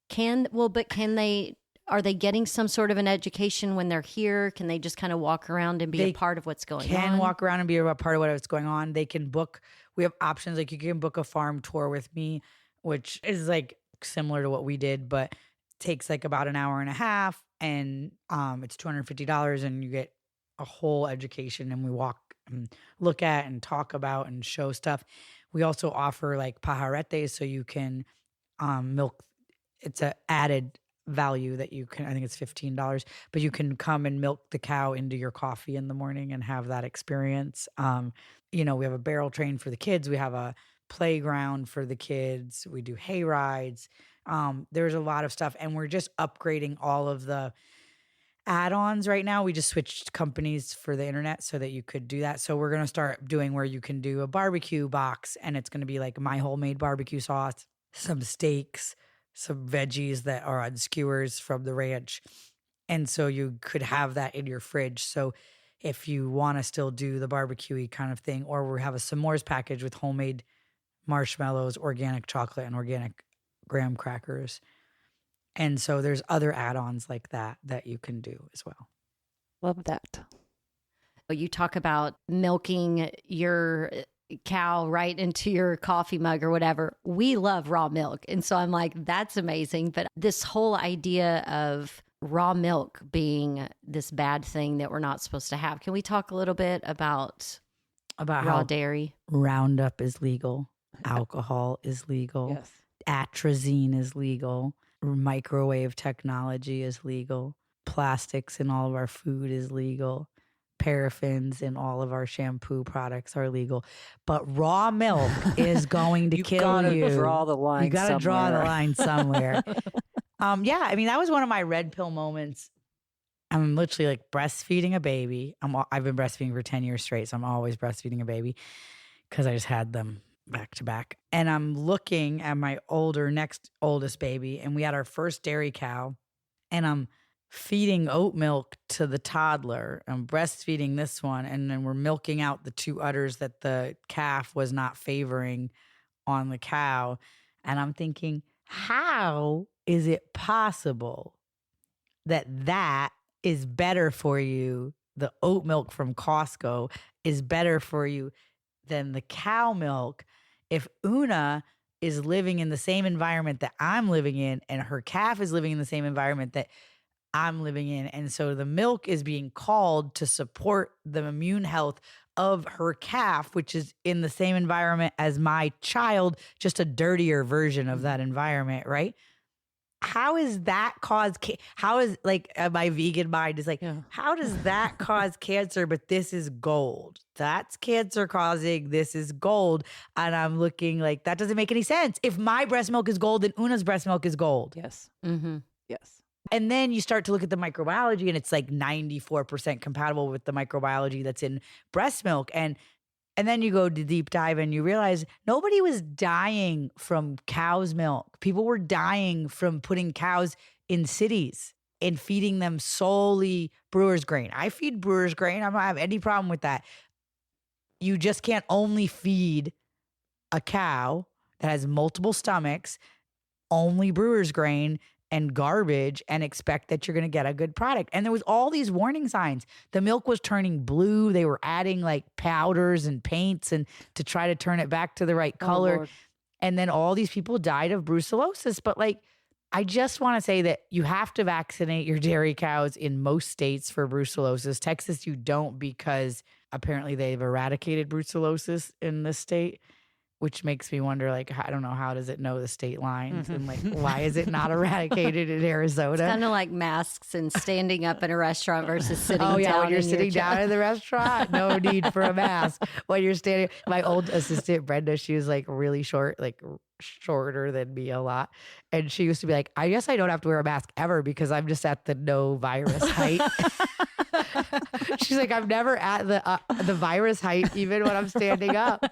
S1: Are they getting some sort of an education when they're here? Can they just kind of walk around and be a part of what's going on?
S3: Can walk around and be a part of what's going on. They can book. We have options. Like you can book a farm tour with me, which is like similar to what we did, but takes like about an hour and a half, and it's $250, and you get a whole education, and we walk and look at and talk about and show stuff. We also offer like pajaretes, so you can milk. It's an added value that you can, I think it's $15, but you can come and milk the cow into your coffee in the morning and have that experience. We have a barrel train for the kids. We have a playground for the kids. We do hay rides. There's a lot of stuff, and we're just upgrading all of the add-ons right now. We just switched companies for the internet so that you could do that. So we're going to start doing where you can do a barbecue box, and it's going to be like my homemade barbecue sauce, some steaks, some veggies that are on skewers from the ranch. And so you could have that in your fridge. So if you want to still do the barbecue-y kind of thing, or we have a s'mores package with homemade marshmallows, organic chocolate, and organic graham crackers. And so there's other add-ons like that you can do as well.
S2: Love that.
S1: You talk about milking your cow right into your coffee mug or whatever. We love raw milk. And so I'm like, that's amazing. But this whole idea of raw milk being this bad thing that we're not supposed to have. Can we talk a little bit about raw
S3: how
S1: dairy?
S3: Roundup is legal, alcohol is legal,
S2: Yes.
S3: atrazine is legal, microwave technology is legal, plastics in all of our food is legal, paraffins in all of our shampoo products are legal. But raw milk is going to kill you.
S2: Draw the line.
S3: You got to draw the line somewhere. Yeah, I mean, that was one of my red pill moments. I'm literally like breastfeeding a baby. I've been breastfeeding for 10 years straight, so I'm always breastfeeding a baby because I just had them back to back. And I'm looking at my next oldest baby, and we had our first dairy cow, and I'm feeding oat milk to the toddler. I'm breastfeeding this one, and then we're milking out the two udders that the calf was not favoring on the cow. And I'm thinking, how is it possible that is better for you? The oat milk from Costco is better for you than the cow milk. If Una is living in the same environment that I'm living in, and her calf is living in the same environment that I'm living in. And so the milk is being called to support the immune health of her calf, which is in the same environment as my child, just a dirtier version of that environment, right? How is that how is like my vegan mind is like, how does that cause cancer? But this is gold. That's cancer causing. This is gold. And I'm looking like, that doesn't make any sense. If my breast milk is gold, then Una's breast milk is gold.
S2: Yes.
S1: Mm-hmm.
S2: Yes.
S3: And then you start to look at the microbiology, and it's like 94% compatible with the microbiology that's in breast milk. And then you go to deep dive and you realize nobody was dying from cow's milk. People were dying from putting cows in cities and feeding them solely brewer's grain. I feed brewer's grain. I don't have any problem with that. You just can't only feed a cow that has multiple stomachs only brewer's grain and garbage and expect that you're going to get a good product. And there was all these warning signs. The milk was turning blue. They were adding like powders and paints and to try to turn it back to the right color.
S2: Lord.
S3: And then all these people died of brucellosis. But like, I just want to say that you have to vaccinate your dairy cows in most states for brucellosis. Texas, you don't, because apparently they've eradicated brucellosis in this state. Which makes me wonder, like, I don't know, how does it know the state lines? And like, why is it not eradicated in Arizona?
S1: It's kind of like masks and standing up in a restaurant versus sitting down.
S3: Oh yeah, when you're
S1: in
S3: sitting down in the restaurant, no need for a mask. When you're standing, my old assistant, Brenda, she was like really short, like shorter than me a lot. And she used to be like, I guess I don't have to wear a mask ever because I'm just at the no virus height. She's like, I'm never at the virus height, even when I'm standing up.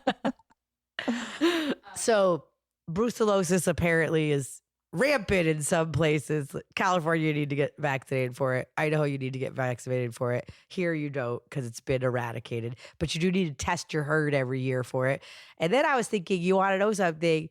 S3: So brucellosis apparently is rampant in some places. California, you need to get vaccinated for it. Idaho, you need to get vaccinated for it. Here you don't, because it's been eradicated. But you do need to test your herd every year for it. And then I was thinking, you want to know something?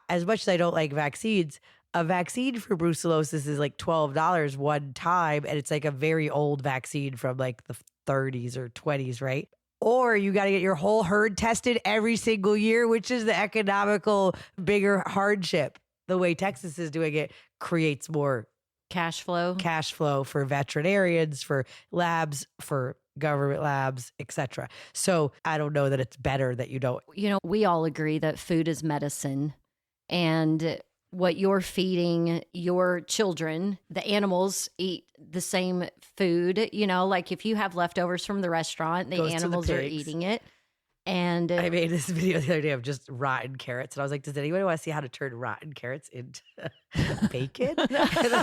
S3: As much as I don't like vaccines, a vaccine for brucellosis is like $12 one time. And it's like a very old vaccine from like the 30s or 20s, right? Or you got to get your whole herd tested every single year, which is the economical, bigger hardship. The way Texas is doing it creates more
S1: cash flow
S3: for veterinarians, for labs, for government labs, etc. So I don't know that it's better that you don't.
S1: You know, we all agree that food is medicine, and what you're feeding your children, the animals eat the same food. You know, like if you have leftovers from the restaurant, the animals are eating it. And
S3: I made this video the other day of just rotten carrots. And I was like, does anybody want to see how to turn rotten carrots into bacon? And I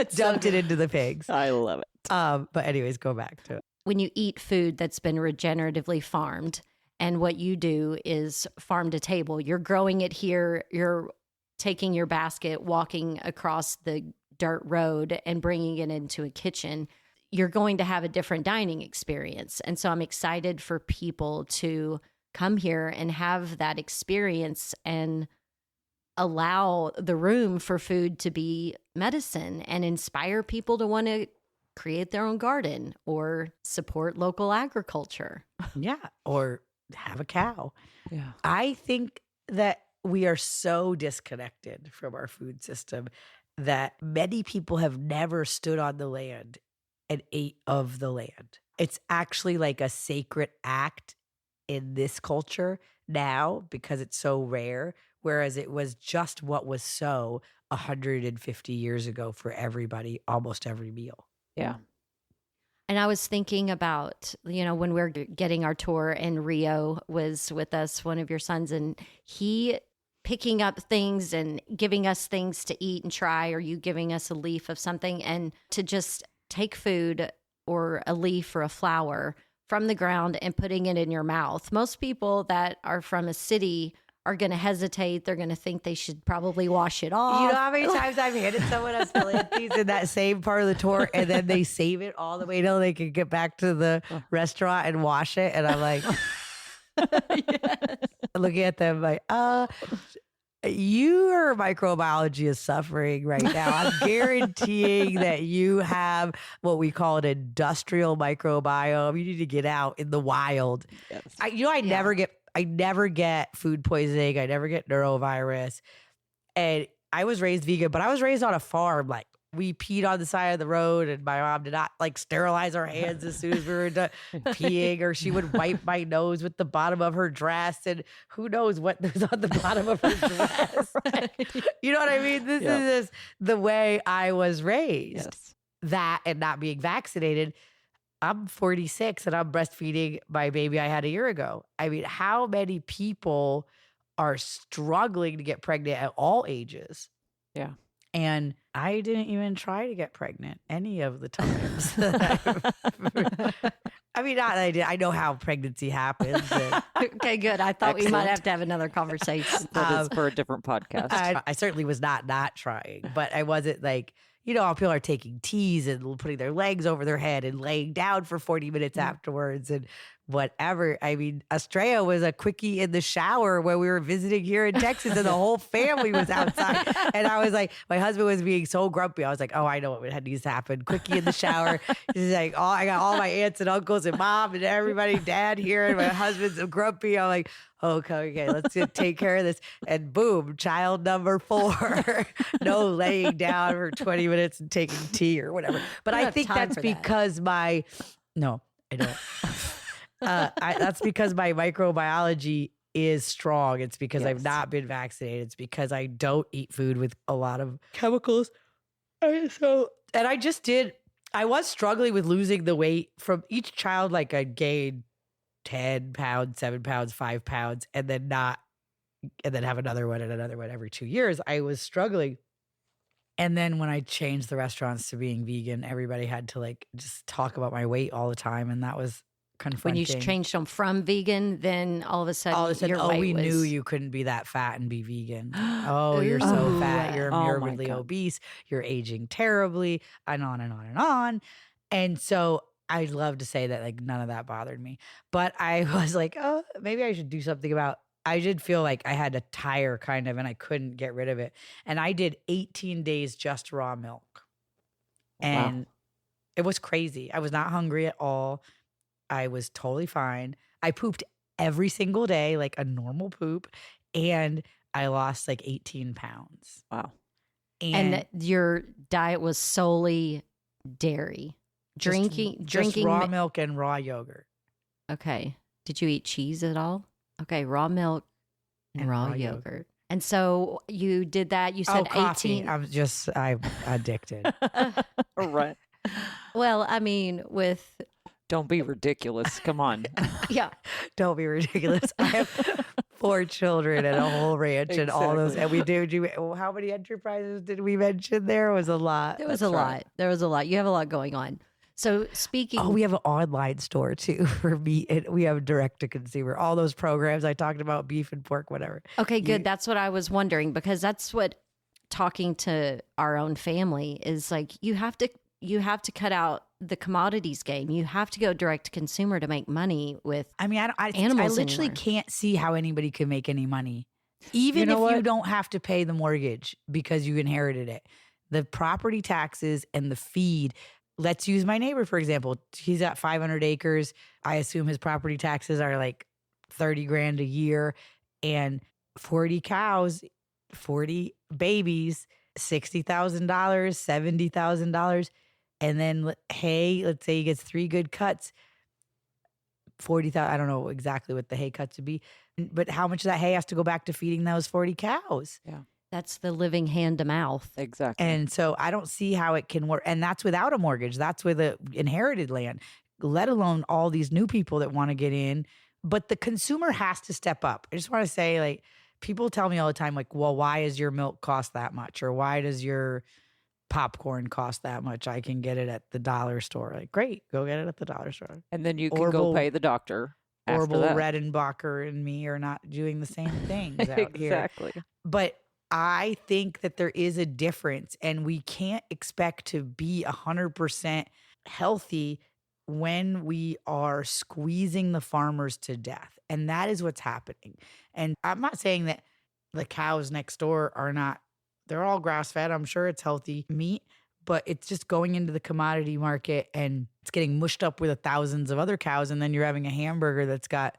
S3: just dumped it into the pigs.
S2: I love it.
S3: But anyways, go back to it.
S1: When you eat food that's been regeneratively farmed, and what you do is farm to table, you're growing it here, you're taking your basket, walking across the dirt road and bringing it into a kitchen. you're going to have a different dining experience. And so I'm excited for people to come here and have that experience and allow the room for food to be medicine and inspire people to want to create their own garden or support local agriculture.
S3: Yeah. Or have a cow.
S2: Yeah.
S3: I think that we are so disconnected from our food system that many people have never stood on the land and ate of the land. It's actually like a sacred act in this culture now because it's so rare, whereas it was just what was so 150 years ago for everybody, almost every meal.
S2: Yeah.
S1: And I was thinking about, when we were getting our tour and Rio was with us, one of your sons, and he picking up things and giving us things to eat and try, or you giving us a leaf of something, and to just take food or a leaf or a flower from the ground and putting it in your mouth. Most people that are from a city are going to hesitate. They're going to think they should probably wash it off.
S3: You know how many times I've handed someone a Spillantes in that same part of the tour and then they save it all the way till they can get back to the restaurant and wash it. And I'm like,
S1: Yes.
S3: looking at them like, your microbiology is suffering right now. I'm guaranteeing that you have what we call an industrial microbiome. You need to get out in the wild.
S2: Yes.
S3: I never get food poisoning. I never get neurovirus. And I was raised vegan, but I was raised on a farm. Like, we peed on the side of the road and my mom did not sterilize our hands as soon as we were done peeing, or she would wipe my nose with the bottom of her dress, and who knows what was on the bottom of her dress.
S1: Right.
S3: You know what I mean? This is the way I was raised.
S2: Yes.
S3: That and not being vaccinated. I'm 46 and I'm breastfeeding my baby I had a year ago. I mean, how many people are struggling to get pregnant at all ages?
S2: Yeah.
S3: And I didn't even try to get pregnant any of the times. I mean, not that I did. I know how pregnancy happens.
S1: Okay, good. I thought we might
S2: Excellent.
S1: have to have another conversation.
S2: That is for a different podcast.
S3: I certainly was not trying, but I wasn't like, people are taking teas and putting their legs over their head and laying down for 40 minutes afterwards and whatever. I mean, Estrella was a quickie in the shower when we were visiting here in Texas and the whole family was outside. And I was like, my husband was being so grumpy. I was like, oh, I know what needs to happen. Quickie in the shower. He's like, I got all my aunts and uncles and mom and everybody, dad here, and my husband's grumpy. I'm like, okay, let's take care of this. And boom, child number 4. No laying down for 20 minutes and taking tea or whatever. But I think that's because no, I don't. That's because my microbiology is strong. It's because I've not been vaccinated. It's because I don't eat food with a lot of chemicals. I was struggling with losing the weight from each child. Like, I gained 10 pounds, 7 pounds, 5 pounds, and then have another one and another one every 2 years. I was struggling. And then when I changed the restaurants to being vegan, everybody had to just talk about my weight all the time. And that was confronting.
S1: When you changed them from vegan, then all of a sudden your weight
S3: we
S1: was...
S3: knew you couldn't be that fat and be vegan. Oh, you're so fat. You're morbidly obese. You're aging terribly, and on and on and on. And so I'd love to say that none of that bothered me, but I was like, oh, maybe I should do something about. I did feel like I had a tire kind of, and I couldn't get rid of it. And I did 18 days just raw milk, and it was crazy. I was not hungry at all. I was totally fine. I pooped every single day, like a normal poop, and I lost 18 pounds.
S2: Wow.
S1: And your diet was solely dairy. Drinking
S3: raw milk and raw yogurt.
S1: Okay. Did you eat cheese at all? Okay, raw milk and raw yogurt. And so you did that. You said
S3: coffee.
S1: 18.
S3: I'm addicted.
S2: Right.
S1: Well, I mean, with
S2: Don't be ridiculous. Come on.
S1: yeah.
S3: Don't be ridiculous. I have 4 children and a whole ranch and all those. And we do. How many enterprises did we mention? There was a lot.
S1: There was a lot. There was a lot. You have a lot going on. So speaking...
S3: Oh, we have an online store too for meat. And we have direct to consumer. All those programs I talked about, beef and pork, whatever.
S1: Okay, good. That's what I was wondering, because that's what talking to our own family is like. You have to cut out the commodities game. You have to go direct to consumer to make money with
S3: I mean, I
S1: animals
S3: literally
S1: anymore.
S3: can't see how anybody could make any money, even
S2: know
S3: if you
S2: what?
S3: don't have to pay the mortgage because you inherited it. The property taxes and the feed. Let's use my neighbor, for example. He's got 500 acres. I assume his property taxes are like 30 grand a year, and 40 cows, 40 babies, $60,000, $70,000. And then hay, let's say he gets 3 good cuts, 40,000. I don't know exactly what the hay cuts would be, but how much of that hay has to go back to feeding those 40 cows?
S2: Yeah,
S1: That's the living hand to mouth.
S2: exactly.
S3: And so I don't see how it can work. And that's without a mortgage. That's with a inherited land, let alone all these new people that want to get in. But the consumer has to step up. I just want to say, like, people tell me all the time, like, well, why does your milk cost that much? Or why does your popcorn cost that much? I can get it at the dollar store. Like, great, go get it at the dollar store.
S2: And then you can go
S3: Orville-
S2: pay the doctor after
S3: Orville
S2: that.
S3: Redenbacher and me are not doing the same things out here.
S2: Exactly.
S3: But I think that there is a difference, and we can't expect to be 100% healthy when we are squeezing the farmers to death. And that is what's happening. And I'm not saying that the cows next door are not, they're all grass fed. I'm sure it's healthy meat, but it's just going into the commodity market and it's getting mushed up with thousands of other cows. And then you're having a hamburger that's got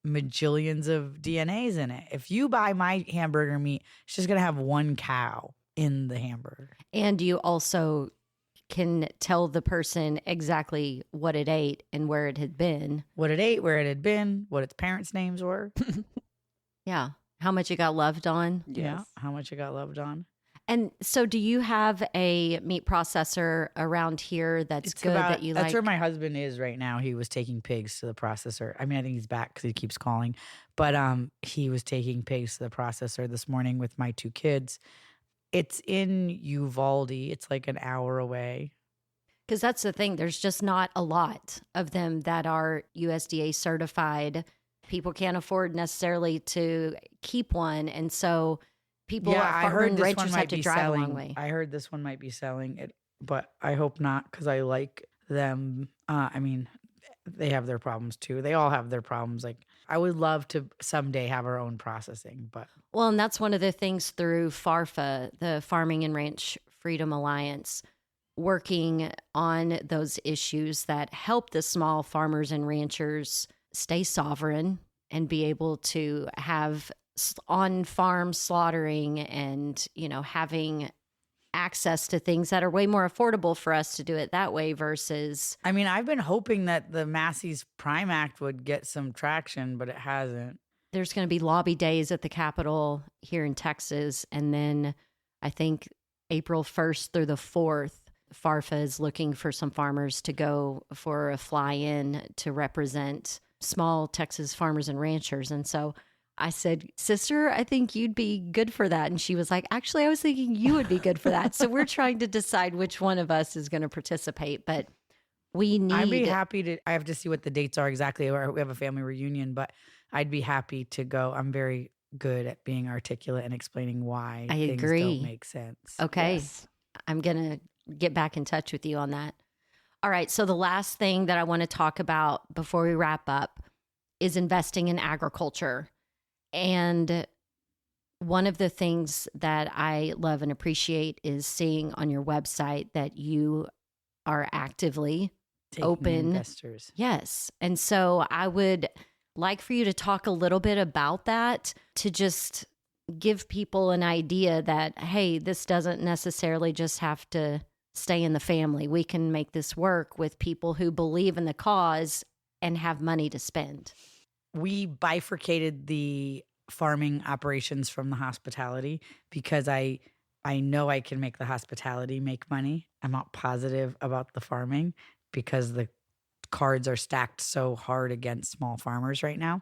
S3: majillions of DNAs in it. If you buy my hamburger meat, it's just going to have one cow in the hamburger.
S1: And you also can tell the person exactly what it ate and where it had been.
S3: What it ate, where it had been, what its parents' names were.
S1: Yeah. How much it got loved on.
S3: Yeah.
S2: Yes.
S3: How much it got loved on.
S1: And so do you have a meat processor around here that's good that you
S3: that's
S1: like?
S3: where my husband is right now. He was taking pigs to the processor. I mean, I think he's back because he keeps calling. But he was taking pigs to the processor this morning with my 2 kids. It's in Uvalde. It's like an hour away.
S1: Because that's the thing. There's just not a lot of them that are USDA certified. People can't afford necessarily to keep one. And so people
S3: I heard
S1: farming
S3: this one
S1: ranchers have
S3: might
S1: to
S3: be
S1: drive a
S3: selling.
S1: long way.
S3: I heard this one might be selling it, but I hope not because I like them. I mean, they have their problems too. They all have their problems. Like, I would love to someday have our own processing, but
S1: Well, and that's one of the things through FARFA, the Farming and Ranch Freedom Alliance, working on those issues that help the small farmers and ranchers stay sovereign and be able to have on-farm slaughtering and, having access to things that are way more affordable for us to do it that way versus
S3: I mean, I've been hoping that the Massey's Prime Act would get some traction, but it hasn't.
S1: there's going to be lobby days at the Capitol here in Texas. And then I think April 1st through the 4th, FARFA is looking for some farmers to go for a fly-in to represent small Texas farmers and ranchers. And so I said, sister, I think you'd be good for that. And she was like, actually, I was thinking you would be good for that. So we're trying to decide which one of us is going to participate. But we need...
S3: I'd be happy to, I have to see what the dates are exactly. We have a family reunion, but I'd be happy to go. I'm very good at being articulate and explaining why
S1: I
S3: things
S1: agree.
S3: don't make sense.
S1: Okay.
S2: Yes.
S1: I'm going to get back in touch with you on that. All right. So the last thing that I want to talk about before we wrap up is investing in agriculture. And one of the things that I love and appreciate is seeing on your website that you are actively
S3: Taking
S1: open.
S3: investors.
S1: Yes. And so I would like for you to talk a little bit about that to just give people an idea that, hey, this doesn't necessarily just have to stay in the family. We can make this work with people who believe in the cause and have money to spend.
S3: We bifurcated the farming operations from the hospitality because I know I can make the hospitality make money. I'm not positive about the farming because the cards are stacked so hard against small farmers right now.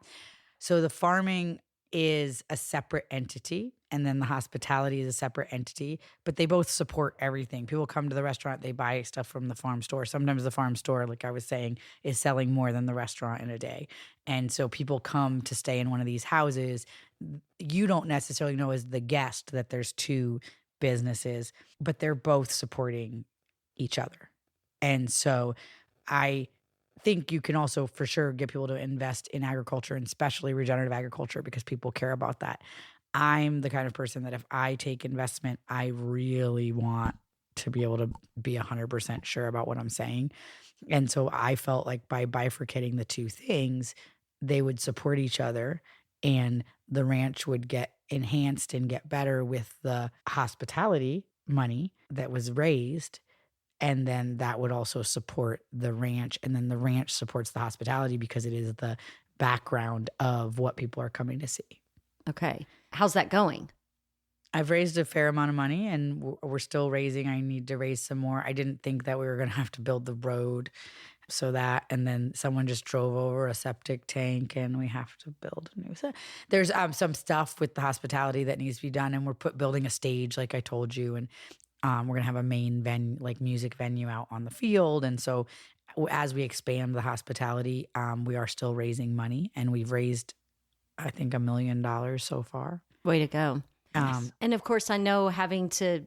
S3: So the farming is a separate entity and then the hospitality is a separate entity, but they both support everything. People come to the restaurant, they buy stuff from the farm store. Sometimes the farm store, like I was saying, is selling more than the restaurant in a day. And so people come to stay in one of these houses. You don't necessarily know as the guest that there's 2 businesses, but they're both supporting each other. And so I think you can also for sure get people to invest in agriculture, and especially regenerative agriculture, because people care about that. I'm the kind of person that if I take investment, I really want to be able to be 100% sure about what I'm saying. And so I felt like by bifurcating the two things, they would support each other, and the ranch would get enhanced and get better with the hospitality money that was raised. And then that would also support the ranch. And then the ranch supports the hospitality because it is the background of what people are coming to see.
S1: Okay. How's that going?
S3: I've raised a fair amount of money, and we're still raising. I need to raise some more. I didn't think that we were going to have to build the road. So that, and then someone just drove over a septic tank, and we have to build a new set. There's some stuff with the hospitality that needs to be done, and we're building a stage, like I told you, and we're gonna have a main venue, like music venue, out on the field. And so, as we expand the hospitality, we are still raising money, and we've raised, I think, $1 million so far.
S1: Way to go!
S3: Nice.
S1: And of course, I know having to,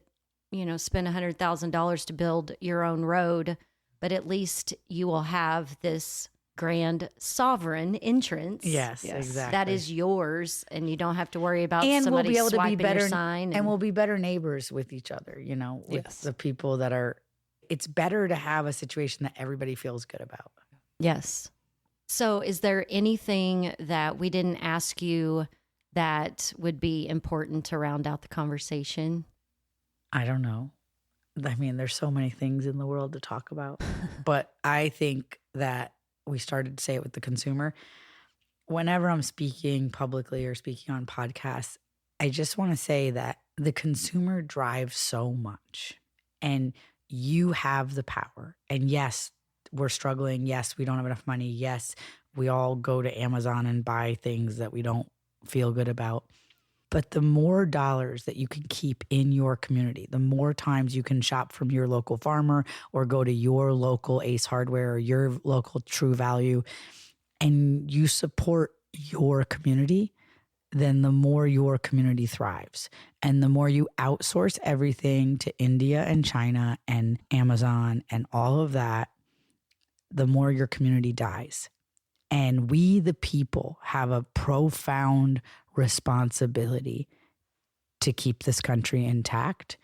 S1: spend $100,000 to build your own road, but at least you will have this grand sovereign entrance.
S3: Yes, exactly.
S1: That is yours, and you don't have to worry about
S3: and
S1: somebody
S3: we'll be able to be
S1: swiping
S3: better
S1: your sign.
S3: and we'll be better neighbors with each other, with the people that are. It's better to have a situation that everybody feels good about.
S1: Yes. So is there anything that we didn't ask you that would be important to round out the conversation?
S3: I don't know. I mean, there's so many things in the world to talk about, but I think that we started to say it with the consumer. Whenever I'm speaking publicly or speaking on podcasts, I just want to say that the consumer drives so much, and you have the power. And yes, we're struggling. Yes, we don't have enough money. Yes, we all go to Amazon and buy things that we don't feel good about. But the more dollars that you can keep in your community, the more times you can shop from your local farmer or go to your local Ace Hardware or your local True Value, and you support your community, then the more your community thrives. And the more you outsource everything to India and China and Amazon and all of that, the more your community dies. And we, the people, have a profound responsibility to keep this country intact.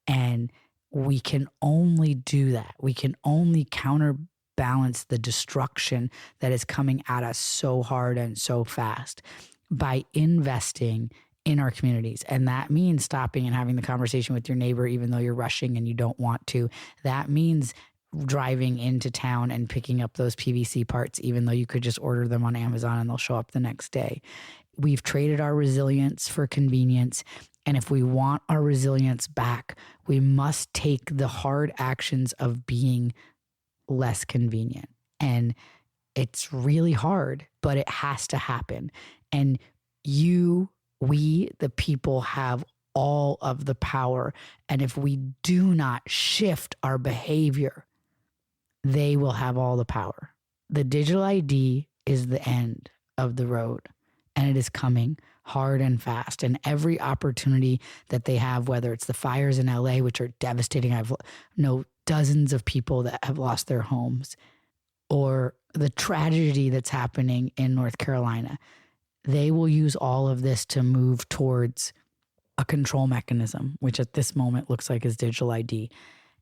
S3: And we can only do that. We can only counterbalance the destruction that is coming at us so hard and so fast by investing in our communities. And that means stopping and having the conversation with your neighbor, even though you're rushing and you don't want to. That means driving into town and picking up those PVC parts, even though you could just order them on Amazon and they'll show up the next day. We've traded our resilience for convenience. And if we want our resilience back, we must take the hard actions of being less convenient. And it's really hard, but it has to happen. And we, the people, have all of the power. And if we do not shift our behavior, they will have all the power. The digital ID is the end of the road, and it is coming hard and fast. And every opportunity that they have, whether it's the fires in LA, which are devastating, I've known dozens of people that have lost their homes, or the tragedy that's happening in North Carolina, they will use all of this to move towards a control mechanism, which at this moment looks like is digital ID.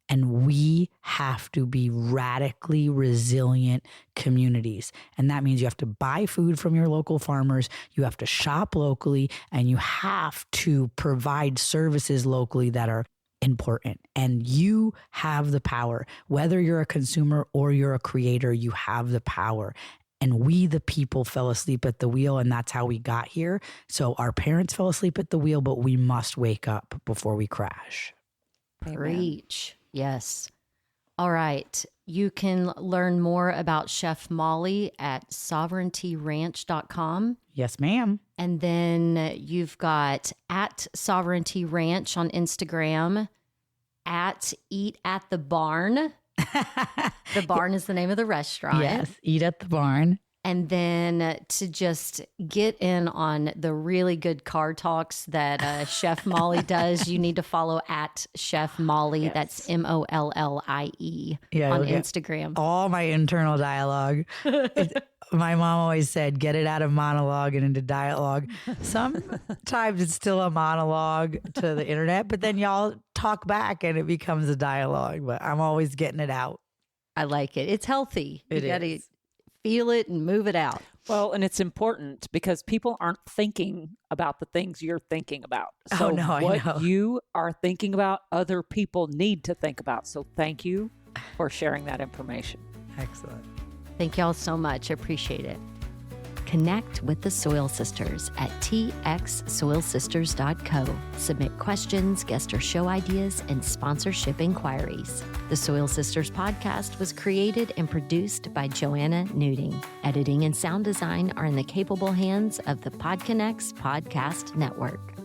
S3: And we have to be radically resilient communities. And that means you have to buy food from your local farmers, you have to shop locally, and you have to provide services locally that are important. And you have the power. Whether you're a consumer or you're a creator, you have the power. And we, the people, fell asleep at the wheel, and that's how we got here. So our parents fell asleep at the wheel, but we must wake up before we crash.
S1: Preach. Yes. All right. You can learn more about Chef Mollie at sovereigntyranch.com.
S3: Yes, ma'am.
S1: And then you've got at Sovereignty Ranch on Instagram, at Eat at the Barn. The Barn is the name of the restaurant.
S3: Yes, Eat at the Barn.
S1: And then to just get in on the really good car talks that Chef Mollie does, you need to follow at Chef Mollie.
S2: Yes.
S1: That's Mollie on Instagram.
S3: All my internal dialogue. My mom always said, get it out of monologue and into dialogue. Sometimes it's still a monologue to the internet, but then y'all talk back and it becomes a dialogue. But I'm always getting it out.
S1: I like it. It's healthy. You got to
S3: is.
S1: feel it and move it out.
S2: Well, and it's important because people aren't thinking about the things you're thinking about. So
S3: I know.
S2: what you are thinking about, other people need to think about. So thank you for sharing that information.
S3: Excellent.
S1: Thank y'all so much. I appreciate it. Connect with the Soil Sisters at txsoilsisters.co. Submit questions, guest or show ideas, and sponsorship inquiries. The Soil Sisters podcast was created and produced by Joanna Nuding. Editing and sound design are in the capable hands of the PodConnects Podcast Network.